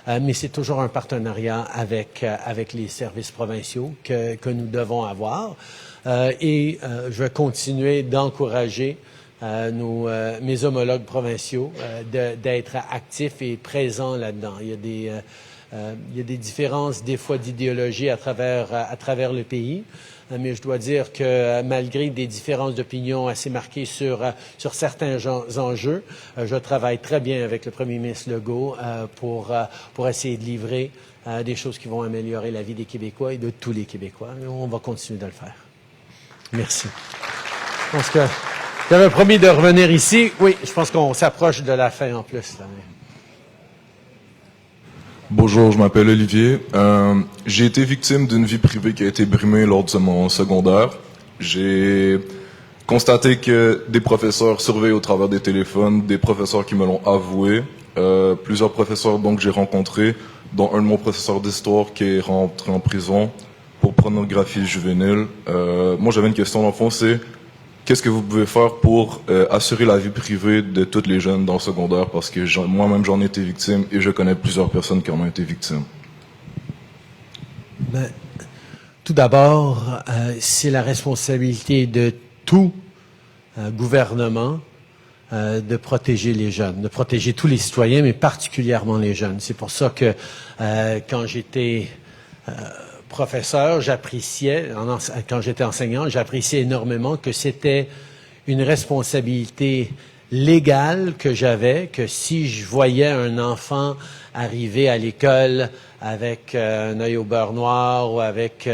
Mais c'est toujours un partenariat avec les services provinciaux que nous devons avoir. Et je vais continuer d'encourager mes homologues provinciaux d'être actifs et présents là-dedans. Il y a des différences, des fois, d'idéologie à travers le pays. Mais je dois dire que malgré des différences d'opinion assez marquées sur certains enjeux, je travaille très bien avec le premier ministre Legault pour essayer de livrer des choses qui vont améliorer la vie des Québécois et de tous les Québécois. Et on va continuer de le faire. Merci. Je pense que j'avais promis de revenir ici. Oui, je pense qu'on s'approche de la fin en plus. Là. Bonjour, je m'appelle Olivier. J'ai été victime d'une vie privée qui a été brimée lors de mon secondaire. J'ai constaté que des professeurs surveillent au travers des téléphones, des professeurs qui me l'ont avoué, plusieurs professeurs donc j'ai rencontrés, dont un de mon professeur d'histoire qui est rentré en prison pour pornographie juvénile. Moi, j'avais une question dans le fond, c'est qu'est-ce que vous pouvez faire pour assurer la vie privée de tous les jeunes dans le secondaire? Parce que moi-même, j'en ai été victime et je connais plusieurs personnes qui en ont été victimes. Ben, tout d'abord, c'est la responsabilité de tout gouvernement de protéger les jeunes, de protéger tous les citoyens, mais particulièrement les jeunes. C'est pour ça que quand j'étais professeur, quand j'étais enseignant, j'appréciais énormément que c'était une responsabilité légale que j'avais, que si je voyais un enfant arriver à l'école avec un œil au beurre noir ou avec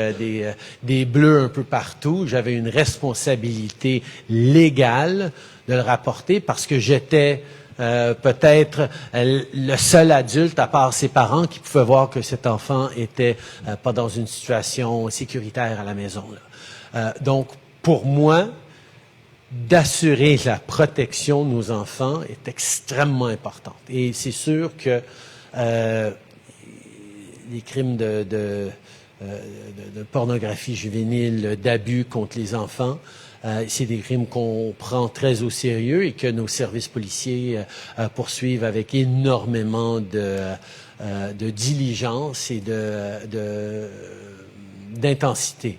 des bleus un peu partout, j'avais une responsabilité légale de le rapporter parce que j'étais peut-être le seul adulte, à part ses parents, qui pouvait voir que cet enfant était pas dans une situation sécuritaire à la maison. Donc, pour moi, d'assurer la protection de nos enfants est extrêmement importante. Et c'est sûr que les crimes de pornographie juvénile, d'abus contre les enfants, c'est des crimes qu'on prend très au sérieux et que nos services policiers poursuivent avec énormément de diligence et d'intensité.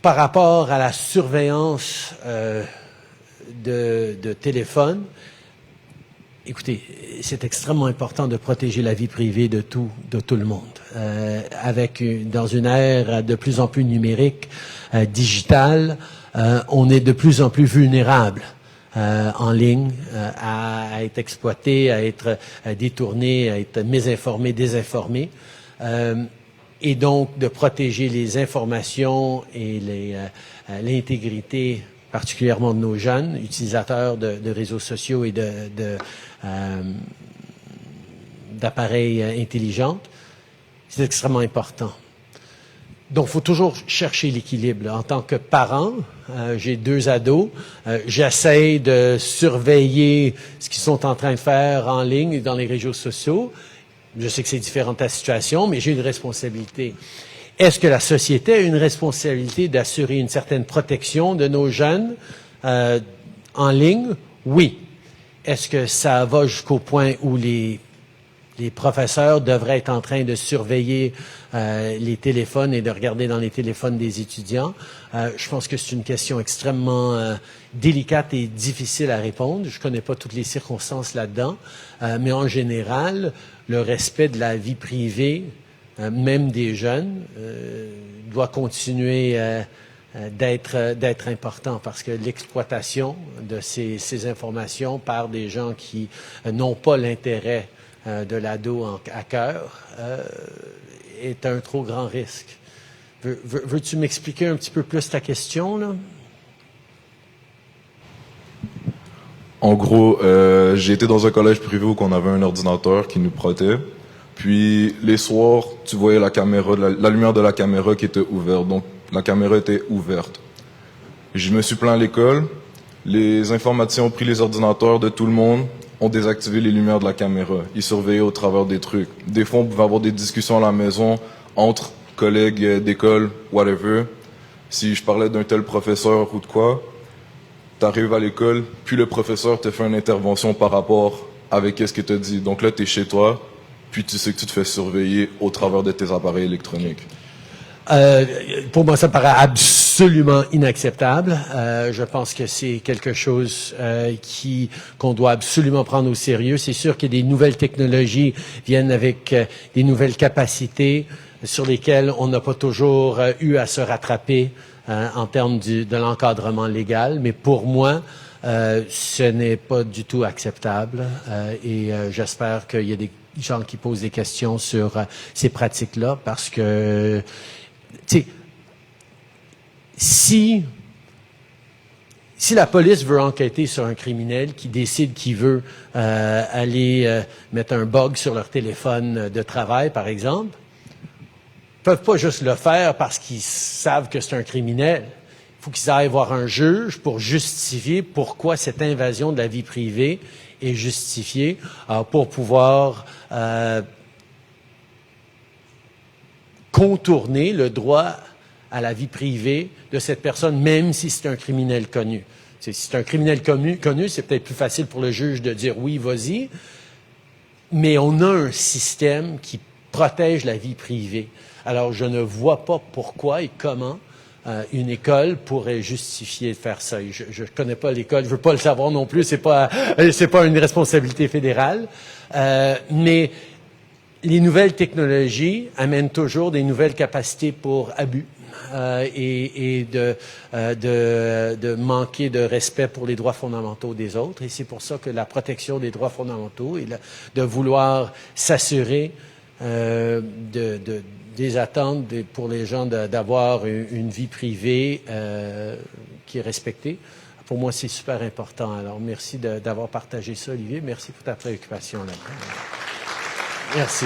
Par rapport à la surveillance de téléphone, écoutez, c'est extrêmement important de protéger la vie privée de tout le monde. Dans une ère de plus en plus numérique, digitale, on est de plus en plus vulnérable en ligne, à être exploitées, à être détournées, à être mésinformées, désinformées. Et donc de protéger les informations et l'intégrité, particulièrement de nos jeunes utilisateurs de réseaux sociaux et d'appareils intelligents, c'est extrêmement important. Donc, il faut toujours chercher l'équilibre. En tant que parent, j'ai 2 ados, j'essaie de surveiller ce qu'ils sont en train de faire en ligne et dans les réseaux sociaux. Je sais que c'est différent de ta situation, mais j'ai une responsabilité. Est-ce que la société a une responsabilité d'assurer une certaine protection de nos jeunes en ligne? Oui. Est-ce que ça va jusqu'au point où les professeurs devraient être en train de surveiller les téléphones et de regarder dans les téléphones des étudiants? Je pense que c'est une question extrêmement délicate et difficile à répondre. Je ne connais pas toutes les circonstances là-dedans, mais en général, le respect de la vie privée, même des jeunes, doit continuer d'être important parce que l'exploitation de ces informations par des gens qui n'ont pas l'intérêt de l'ado à cœur est un trop grand risque. Veux-tu m'expliquer un petit peu plus ta question, là? En gros, j'ai été dans un collège privé où on avait un ordinateur qui nous prêtait. Puis les soirs, tu voyais la caméra, la lumière de la caméra qui était ouverte. Donc la caméra était ouverte. Je me suis plaint à l'école. Les informations ont pris les ordinateurs de tout le monde, ont désactivé les lumières de la caméra. Ils surveillaient au travers des trucs. Des fois, on pouvait avoir des discussions à la maison entre collègues d'école, whatever. Si je parlais d'un tel professeur ou de quoi, t'arrives à l'école, puis le professeur te fait une intervention par rapport avec ce qu'il te dit. Donc là, t'es chez toi, puis tu sais que tu te fais surveiller au travers de tes appareils électroniques. Pour moi, ça me paraît absolument inacceptable. Je pense que c'est quelque chose qu'on doit absolument prendre au sérieux. C'est sûr que des nouvelles technologies viennent avec des nouvelles capacités sur lesquelles on n'a pas toujours eu à se rattraper en termes de l'encadrement légal. Mais pour moi, ce n'est pas du tout acceptable. Et j'espère qu'il y a des gens qui posent des questions sur ces pratiques-là parce que tu sais, si la police veut enquêter sur un criminel qui décide qu'il veut aller mettre un bug sur leur téléphone de travail, par exemple, ils peuvent pas juste le faire parce qu'ils savent que c'est un criminel. Il faut qu'ils aillent voir un juge pour justifier pourquoi cette invasion de la vie privée est justifiée pour pouvoir contourner le droit à la vie privée de cette personne, même si c'est un criminel connu. Si c'est un criminel connu, c'est peut-être plus facile pour le juge de dire oui, vas-y, mais on a un système qui protège la vie privée. Alors, je ne vois pas pourquoi et comment une école pourrait justifier de faire ça. Je ne connais pas l'école, je veux pas le savoir non plus, c'est pas une responsabilité fédérale, mais les nouvelles technologies amènent toujours des nouvelles capacités pour abus et de manquer de respect pour les droits fondamentaux des autres. Et c'est pour ça que la protection des droits fondamentaux et de vouloir s'assurer des attentes pour les gens d'avoir une vie privée qui est respectée. Pour moi, c'est super important. Alors, merci d'avoir partagé ça, Olivier. Merci pour ta préoccupation là-dedans. Merci.